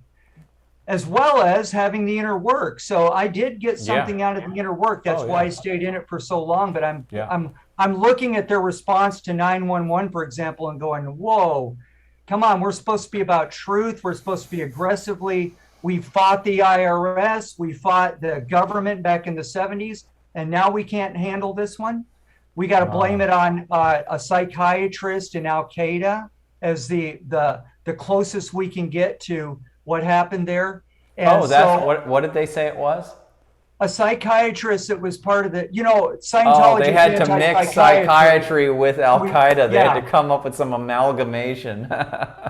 as well as having the inner work. So I did get something out of the inner work. That's why I stayed in it for so long. But I'm looking at their response to 911, for example, and going, whoa, come on, we're supposed to be about truth. We're supposed to be aggressively. We fought the IRS. We fought the government back in the 70s. And now we can't handle this one. We got to blame it on a psychiatrist in Al Qaeda as the closest we can get to what happened there. And what did they say it was? a psychiatrist that was part of the, you know, Oh, Scientology they is had to mix anti-psychiatry. psychiatry with Al Qaeda. They had Yeah, to come up with some amalgamation.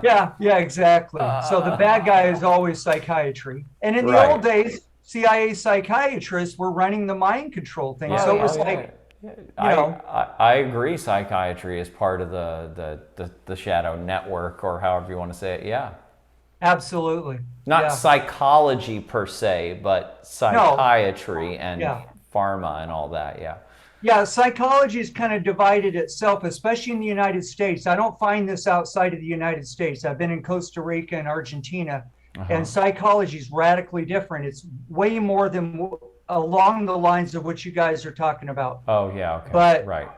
yeah, exactly. So the bad guy is always psychiatry. And in the old Right. days, CIA psychiatrists were running the mind control thing. Yeah. So it was Oh, yeah. like, Yeah. you know, I agree. Psychiatry is part of the shadow network, or however you want to say it. Yeah. absolutely. Not Yeah. psychology per se, but No, psychiatry and yeah. pharma and all that. Yeah. Yeah, psychology has kind of divided itself, especially in the United States. I don't find this outside of the United States. I've been in Costa Rica and Argentina, and psychology is radically different. It's way more than along the lines of what you guys are talking about. Oh, yeah. Okay. But Right.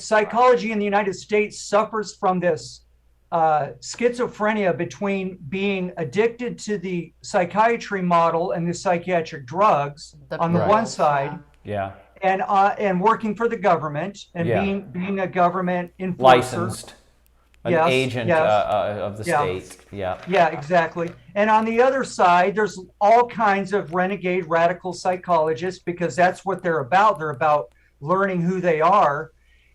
psychology in the United States suffers from this schizophrenia between being addicted to the psychiatry model and the psychiatric drugs on the one pills, side, Yeah. and working for the government and Yeah. being a government enforcer. Licensed. An Yes, agent yes. of the Yeah. state. Yeah. Yeah, exactly. And on the other side, there's all kinds of renegade radical psychologists because that's what they're about. They're about learning who they are.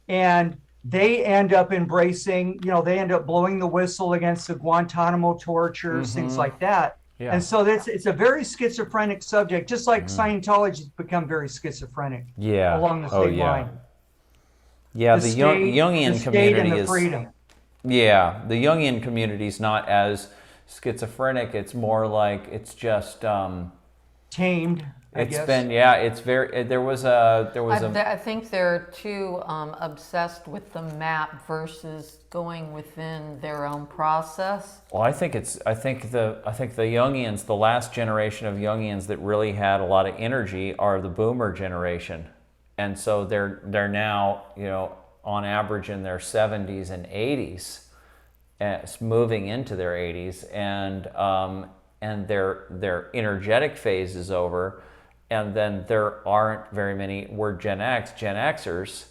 And they end up embracing, you know, they end up blowing the whistle against the Guantanamo tortures, things like that. Yeah. And so it's a very schizophrenic subject, just like Scientology has become very schizophrenic Yeah. along the Oh, same yeah. line. Yeah. The state, Jungian the state community and the is. freedom. Yeah, the Jungian community is not as schizophrenic. It's more like it's just. Tamed, I It's guess. been, yeah. It's very. There was a. I think they're too obsessed with the map versus going within their own process. Well, I think the Jungians, the last generation of Jungians that really had a lot of energy, are the Boomer generation, and so they're now, you know, on average in their 70s and 80s, moving into their 80s, and their energetic phase is over, and then there aren't very many. We're Gen Xers,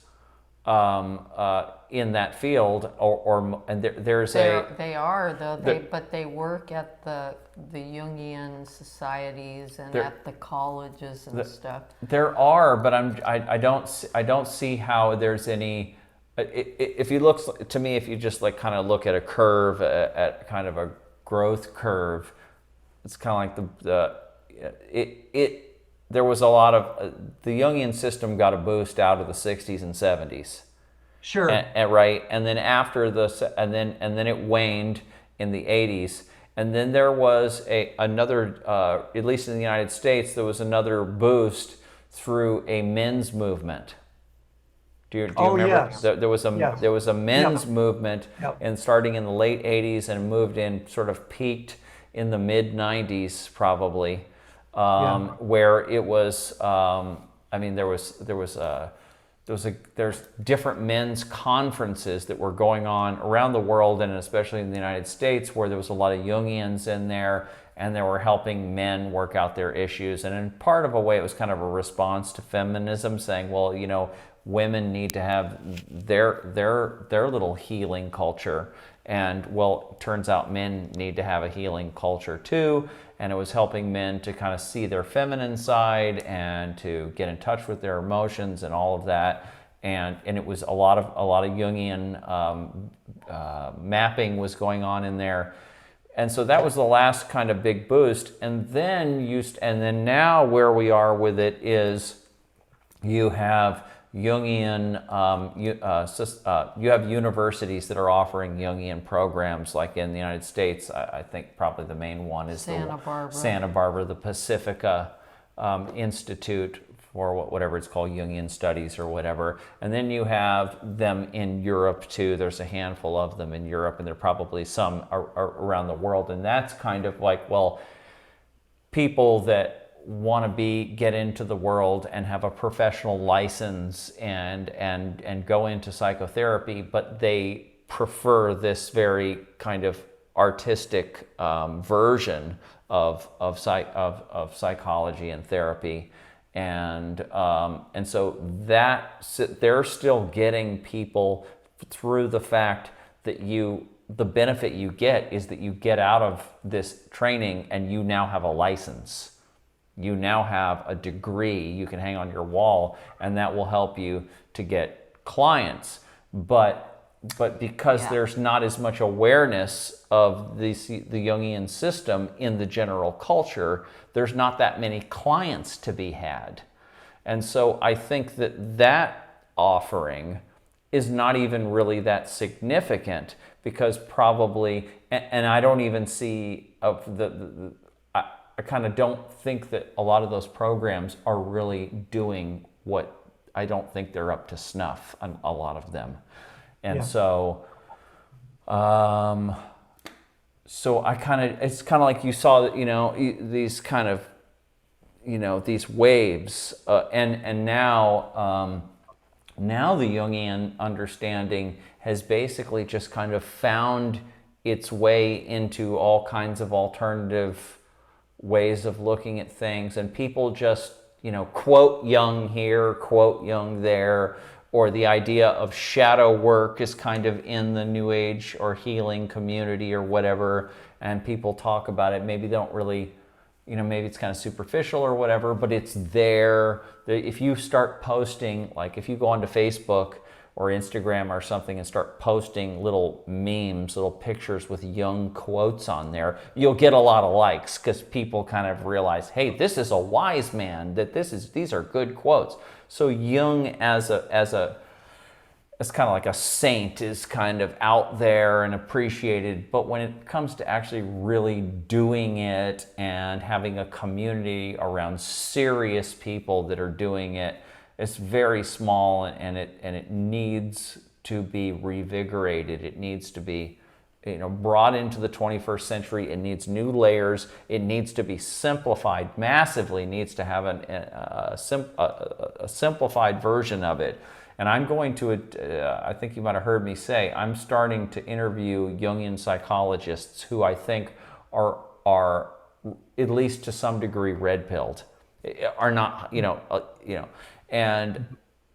in that field, and there's They are though, but they work at the Jungian societies and at the colleges and stuff. There are, but I don't see how there's any. If you look to me, if you just like kind of look at a curve, at kind of a growth curve, it's kind of like there was a lot of the Jungian system got a boost out of the 60s and 70s. Sure. Right, and then after and then it waned in the 80s, and then there was another, at least in the United States, there was another boost through a men's movement. Do you remember? Yes. There was a men's movement, Yep. and starting in the late 80s and moved in, sort of peaked in the mid 90s probably, where it was. I mean, there's different men's conferences that were going on around the world, and especially in the United States, where there was a lot of Jungians in there, and they were helping men work out their issues. And in part of a way, it was kind of a response to feminism, saying, well, you know, women need to have their little healing culture, and well, it turns out men need to have a healing culture too. And it was helping men to kind of see their feminine side and to get in touch with their emotions and all of that. And it was a lot of Jungian mapping was going on in there. And so that was the last kind of big boost. And then now where we are with it is you have Jungian, you have universities that are offering Jungian programs, like in the United States. I think probably the main one is Santa Barbara, the Pacifica Institute for whatever it's called, Jungian Studies or whatever. And then you have them in Europe too. There's a handful of them in Europe, and there are probably some around the world. And that's kind of like, well, people that want to get into the world and have a professional license and go into psychotherapy, but they prefer this very kind of artistic version of psychology and therapy, and so that they're still getting people through the fact that the benefit you get is that you get out of this training and you now have a license. You now have a degree you can hang on your wall, and that will help you to get clients. But because there's not as much awareness of the Jungian system in the general culture, there's not that many clients to be had. And so I think that offering is not even really that significant, because probably, and I don't even see I kind of don't think that a lot of those programs are really doing what, I don't think they're up to snuff on a lot of them. And so I kind of, it's kind of like you saw that, these kind of, these waves, and now the Jungian understanding has basically just kind of found its way into all kinds of alternative ways of looking at things, and people just, quote Jung here, quote Jung there, or the idea of shadow work is kind of in the New Age or healing community or whatever, and people talk about it. Maybe they don't really, maybe it's kind of superficial or whatever, but it's there. If you start posting, like if you go onto Facebook or Instagram or something and start posting little memes, little pictures with Jung quotes on there, you'll get a lot of likes, because people kind of realize, hey, this is a wise man, that these are good quotes. So Jung as kind of like a saint is kind of out there and appreciated, but when it comes to actually really doing it and having a community around serious people that are doing it, it's very small, and it needs to be revigorated. It needs to be, brought into the 21st century. It needs new layers. It needs to be simplified massively. It needs to have a simplified version of it. And I'm going to, I think you might have heard me say, I'm starting to interview Jungian psychologists who I think are at least to some degree red-pilled, are not,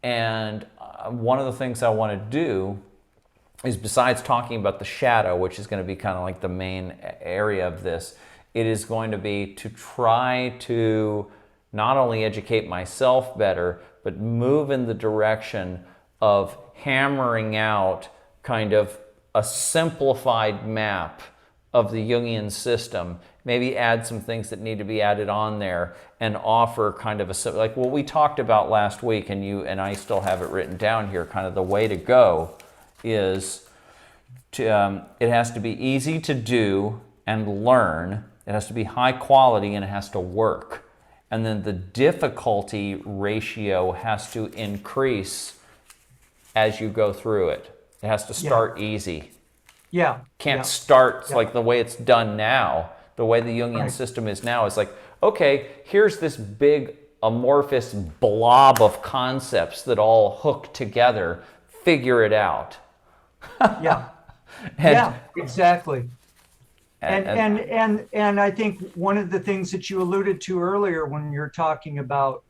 and one of the things I want to do is, besides talking about the shadow, which is going to be kind of like the main area of this, it is going to be to try to not only educate myself better, but move in the direction of hammering out kind of a simplified map of the Jungian system, maybe add some things that need to be added on there, and offer kind of like what we talked about last week, and you and I still have it written down here. Kind of the way to go is to it has to be easy to do and learn. It has to be high quality, and it has to work. And then the difficulty ratio has to increase as you go through it. It has to start easy. Can't start like the way it's done now. The way the Jungian system is now is like, okay, here's this big amorphous blob of concepts that all hook together. Figure it out. Exactly. And I think one of the things that you alluded to earlier when you're talking about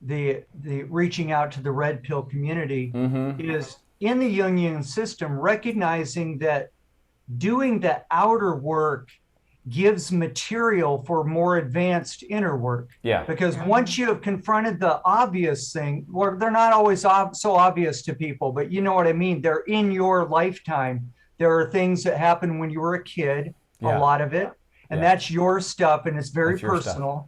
the reaching out to the red pill community is in the Jungian system, recognizing that doing the outer work gives material for more advanced inner work. Because once you have confronted the obvious thing, well, they're not always so obvious to people, but you know what I mean? They're in your lifetime. There are things that happened when you were a kid, a lot of it, and that's your stuff, and it's very personal.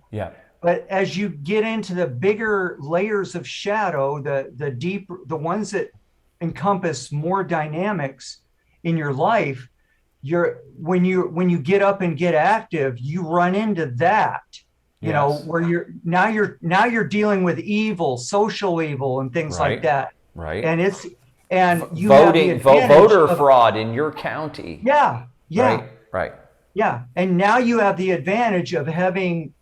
But as you get into the bigger layers of shadow, the deep, the ones that encompass more dynamics in your life, when you get up and get active, you run into that, you know, where you're dealing with evil, social evil, and things like that. And you voting, voter fraud in your county. And now you have the advantage of having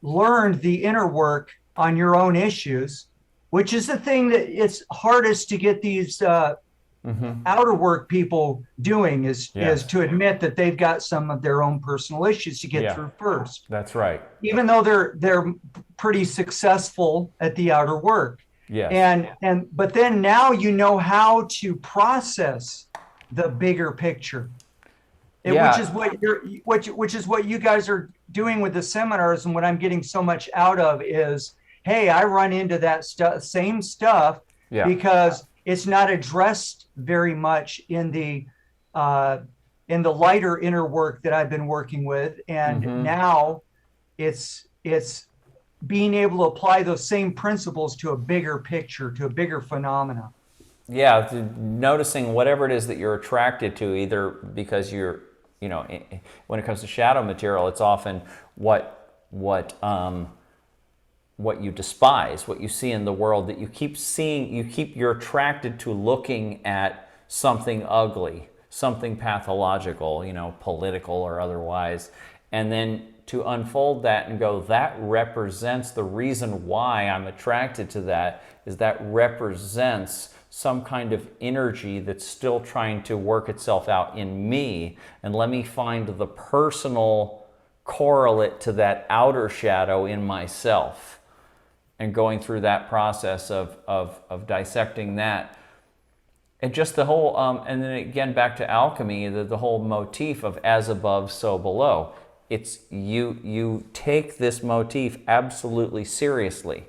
learned the inner work on your own issues, which is the thing that it's hardest to get these outer work people doing is to admit that they've got some of their own personal issues to get through first. That's right. Even though they're pretty successful at the outer work. But then now you know how to process the bigger picture. which is what which is what you guys are doing with the seminars, and what I'm getting so much out of is, hey, I run into that same stuff because it's not addressed very much in the lighter inner work that I've been working with, and now it's being able to apply those same principles to a bigger picture, to a bigger phenomena. Yeah, noticing whatever it is that you're attracted to, either because you're, when it comes to shadow material, it's often what you despise, what you see in the world that you keep seeing. You're attracted to looking at something ugly, something pathological, political or otherwise, and then to unfold that and go, that represents the reason why I'm attracted to that, is that represents some kind of energy that's still trying to work itself out in me, and let me find the personal correlate to that outer shadow in myself, and going through that process of dissecting that. And just the whole, and then again back to alchemy, the whole motif of as above, so below. It's you take this motif absolutely seriously.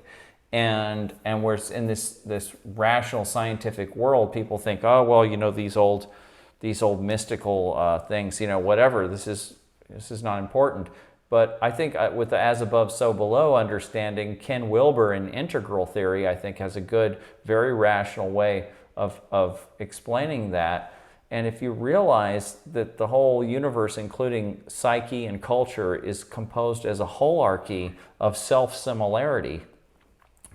And we're in this rational scientific world. People think, oh well, these old mystical things, whatever. This is not important. But I think with the as above, so below understanding, Ken Wilber in integral theory, I think, has a good, very rational way of explaining that. And if you realize that the whole universe, including psyche and culture, is composed as a holarchy of self-similarity,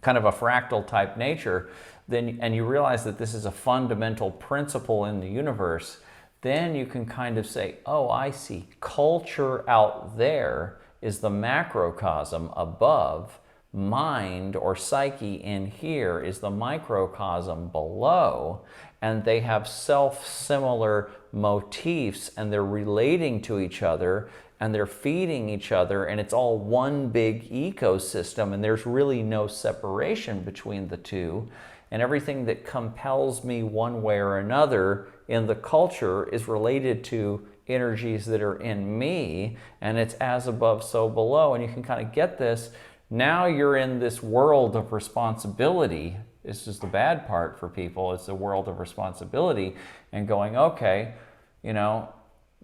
kind of a fractal type nature, then, and you realize that this is a fundamental principle in the universe, then you can kind of say, oh, I see. Culture out there is the macrocosm above. Mind or psyche in here is the microcosm below. And they have self-similar motifs, and they're relating to each other, and they're feeding each other, and it's all one big ecosystem, and there's really no separation between the two. And everything that compels me one way or another in the culture is related to energies that are in me, and it's as above, so below. And you can kind of get this. Now you're in this world of responsibility. This is the bad part for people. It's a world of responsibility, and going, okay,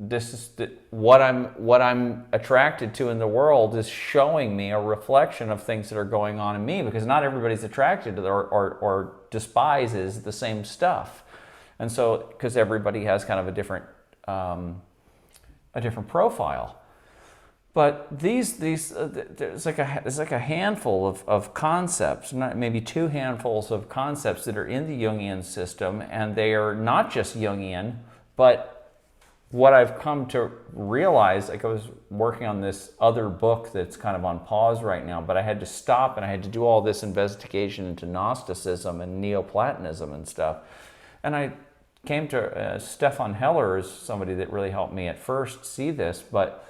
this is what I'm attracted to in the world is showing me a reflection of things that are going on in me, because not everybody's attracted to or despises the same stuff. And so, because everybody has kind of a different profile. But there's like a handful of concepts, maybe two handfuls of concepts that are in the Jungian system, and they are not just Jungian, but what I've come to realize, like I was working on this other book that's kind of on pause right now, but I had to stop and I had to do all this investigation into Gnosticism and Neoplatonism and stuff. And I came to Stefan Heller is somebody that really helped me at first see this, but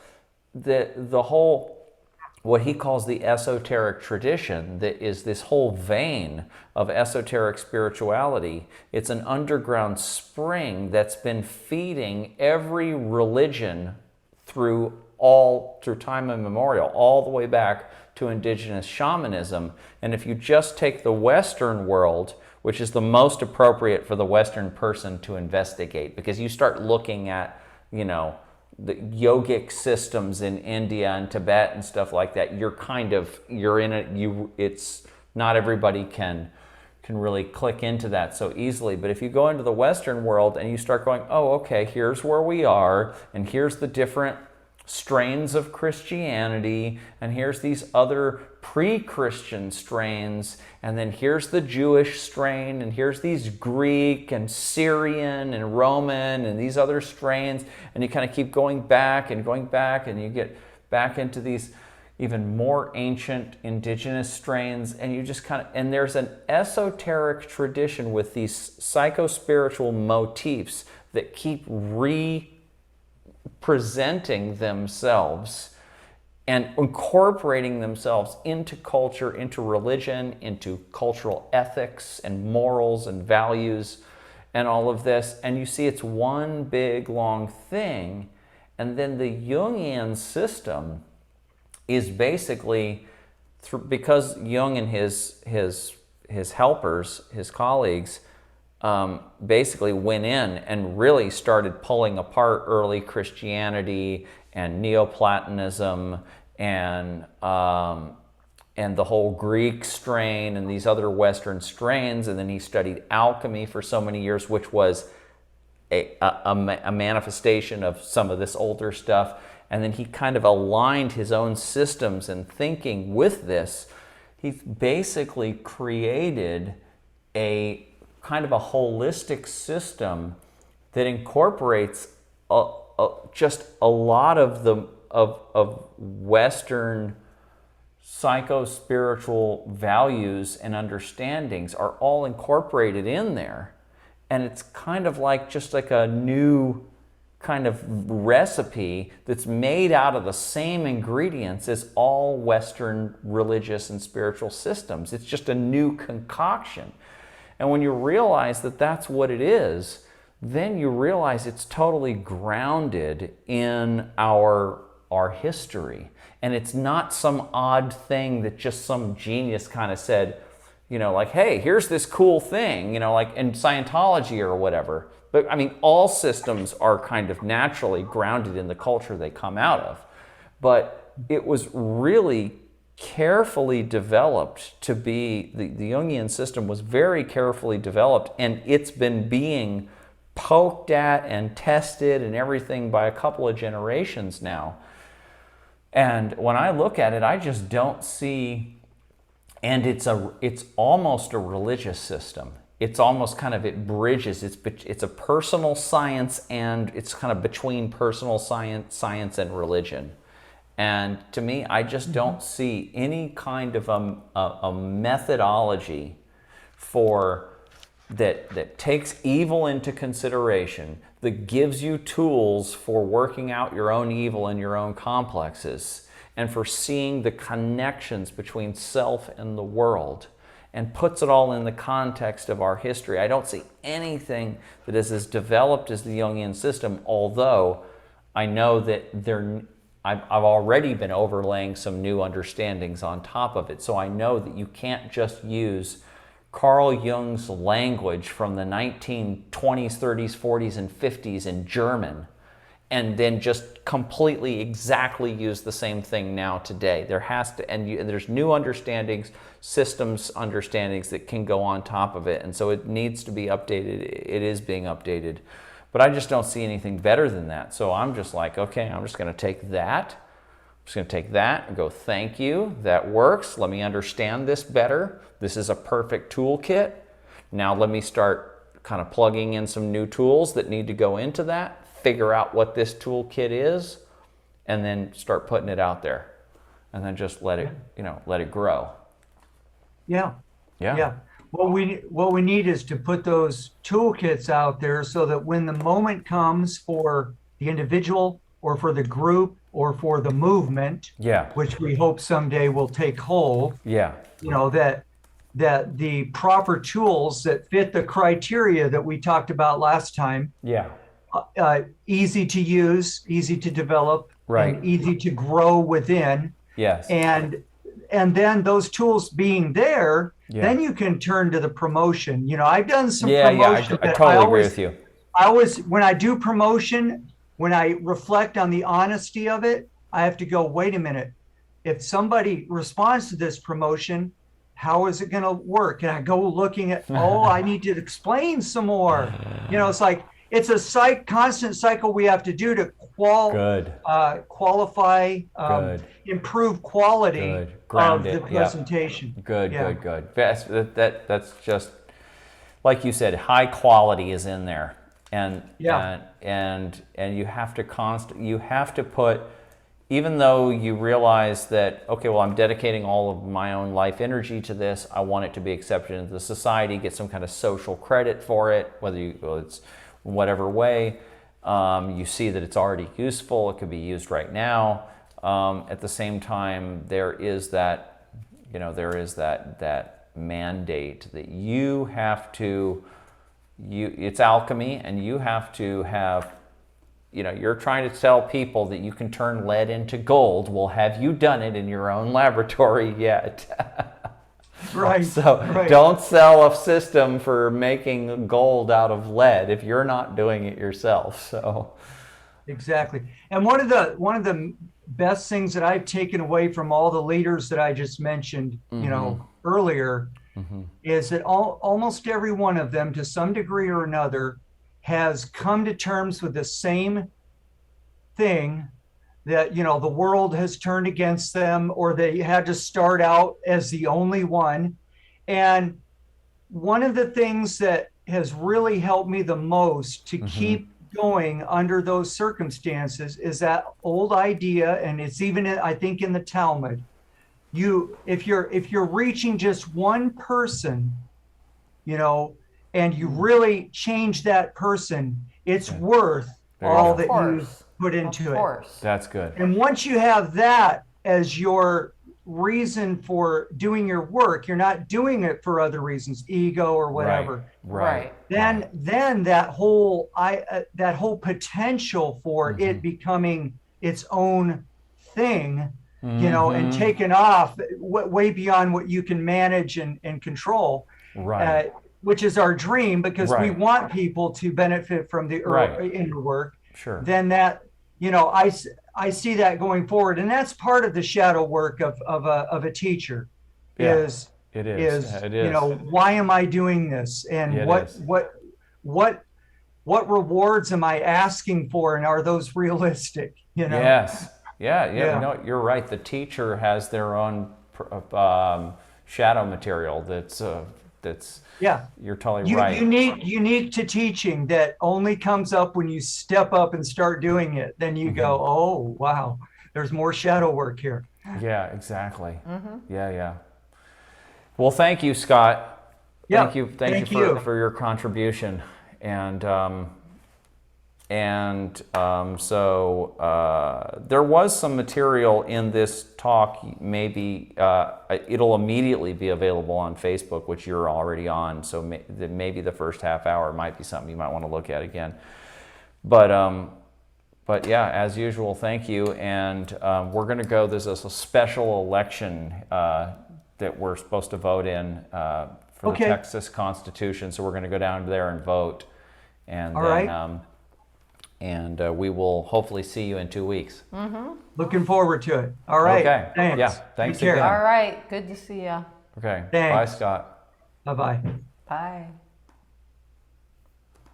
the whole, what he calls the esoteric tradition, that is this whole vein of esoteric spirituality. It's an underground spring that's been feeding every religion through time immemorial, all the way back to indigenous shamanism. And if you just take the Western world, which is the most appropriate for the Western person to investigate, because you start looking at, the yogic systems in India and Tibet and stuff like that, you're in it. It's not everybody can really click into that so easily. But if you go into the Western world and you start going, oh, okay, here's where we are, and here's the different strains of Christianity, and here's these other pre-Christian strains, and then here's the Jewish strain, and here's these Greek and Syrian and Roman and these other strains, and you kind of keep going back, and you get back into these even more ancient indigenous strains, and you just and there's an esoteric tradition with these psycho-spiritual motifs that keep presenting themselves and incorporating themselves into culture, into religion, into cultural ethics and morals and values and all of this. And you see it's one big long thing, And then the Jungian system is basically, because Jung and his helpers, his colleagues, basically went in and really started pulling apart early Christianity and Neoplatonism and the whole Greek strain and these other Western strains. And then he studied alchemy for so many years, which was a manifestation of some of this older stuff. And then he kind of aligned his own systems and thinking with this. He basically created a kind of a holistic system that incorporates just a lot of the of Western psycho-spiritual values and understandings are all incorporated in there. And it's kind of like just like a new kind of recipe that's made out of the same ingredients as all Western religious and spiritual systems. It's just a new concoction. And when you realize that that's what it is, then you realize it's totally grounded in our history. And it's not some odd thing that just some genius kind of said, like, hey, here's this cool thing, like in Scientology or whatever. But I mean, all systems are kind of naturally grounded in the culture they come out of. But it was really carefully developed to be, the Jungian system was very carefully developed, and it's been being poked at and tested and everything by a couple of generations now. And when I look at it, I just don't see, and it's almost a religious system. It's almost kind of, it bridges, it's a personal science, and it's kind of between personal science and religion. And to me, I just don't see any kind of a methodology for that takes evil into consideration, that gives you tools for working out your own evil and your own complexes, and for seeing the connections between self and the world, and puts it all in the context of our history. I don't see anything that is as developed as the Jungian system, although I know that I've already been overlaying some new understandings on top of it. So I know that you can't just use Carl Jung's language from the 1920s, 30s, 40s, and 50s in German and then just completely exactly use the same thing now today. There has to, and there's new understandings, systems understandings that can go on top of it. And so it needs to be updated. It is being updated. But I just don't see anything better than that. So I'm just like, okay, I'm just going to take that. I'm just going to take that and go, thank you. That works. Let me understand this better. This is a perfect toolkit. Now let me start kind of plugging in some new tools that need to go into that, figure out what this toolkit is, and then start putting it out there. And then just let it, let it grow. Yeah. Yeah. Yeah. What we need is to put those toolkits out there so that when the moment comes for the individual or for the group or for the movement, which we hope someday will take hold, that the proper tools that fit the criteria that we talked about last time, easy to use, easy to develop, and easy to grow within. Yes. And then those tools being there, then you can turn to the promotion. I've done some promotion. I totally agree with you. When I do promotion, when I reflect on the honesty of it, I have to go, wait a minute. If somebody responds to this promotion, how is it going to work? And I go looking at, I need to explain some more. It's like, it's a constant cycle we have to do to qualify, improve quality of the presentation. Good. That's just, like you said, high quality is in there. And you have to put, even though you realize that, okay, well, I'm dedicating all of my own life energy to this, I want it to be accepted into the society, get some kind of social credit for it, whether it's whatever way. You see that it's already useful, it could be used right now. At the same time, there is that mandate that you have to, it's alchemy, and you have to have you're trying to tell people that you can turn lead into gold. Well, have you done it in your own laboratory yet? Right. So right. don't sell a system for making gold out of lead if you're not doing it yourself. So Exactly. And one of the best things that I've taken away from all the leaders that I just mentioned, earlier, is that almost every one of them, to some degree or another, has come to terms with the same thing, that the world has turned against them, or they had to start out as the only one. And one of the things that has really helped me the most to keep going under those circumstances is that old idea, and it's even I think in the Talmud, if you're reaching just one person, and you really change that person, it's worth all that you put into it. that's good. And once you have that as your reason for doing your work, you're not doing it for other reasons, ego or whatever. Right. Then that whole potential for it becoming its own thing, and taken off way beyond what you can manage and control. Right. Which is our dream, because we want people to benefit from the inner work. Sure. Then that, I see that going forward, and that's part of the shadow work of a teacher. Is why am I doing this, and what rewards am I asking for, and are those realistic? Yes. Yeah. No, you're right. The teacher has their own shadow material. That's you're totally right. Unique to teaching, that only comes up when you step up and start doing it. Then you go, oh wow, there's more shadow work here. Yeah, exactly. Yeah. Well, thank you, Scott. Thank you for your contribution. So there was some material in this talk. Maybe it'll immediately be available on Facebook, which you're already on. So maybe the first half hour might be something you might want to look at again. But yeah, as usual, thank you. And we're going to go. There's a special election that we're supposed to vote in for the Texas Constitution. So we're going to go down there and vote. And then we will hopefully see you in 2 weeks. Looking forward to it. All right. Okay. Thanks. Yeah. Thanks again. All right. Good to see you. Okay. Thanks. Bye, Scott. Bye-bye. Bye.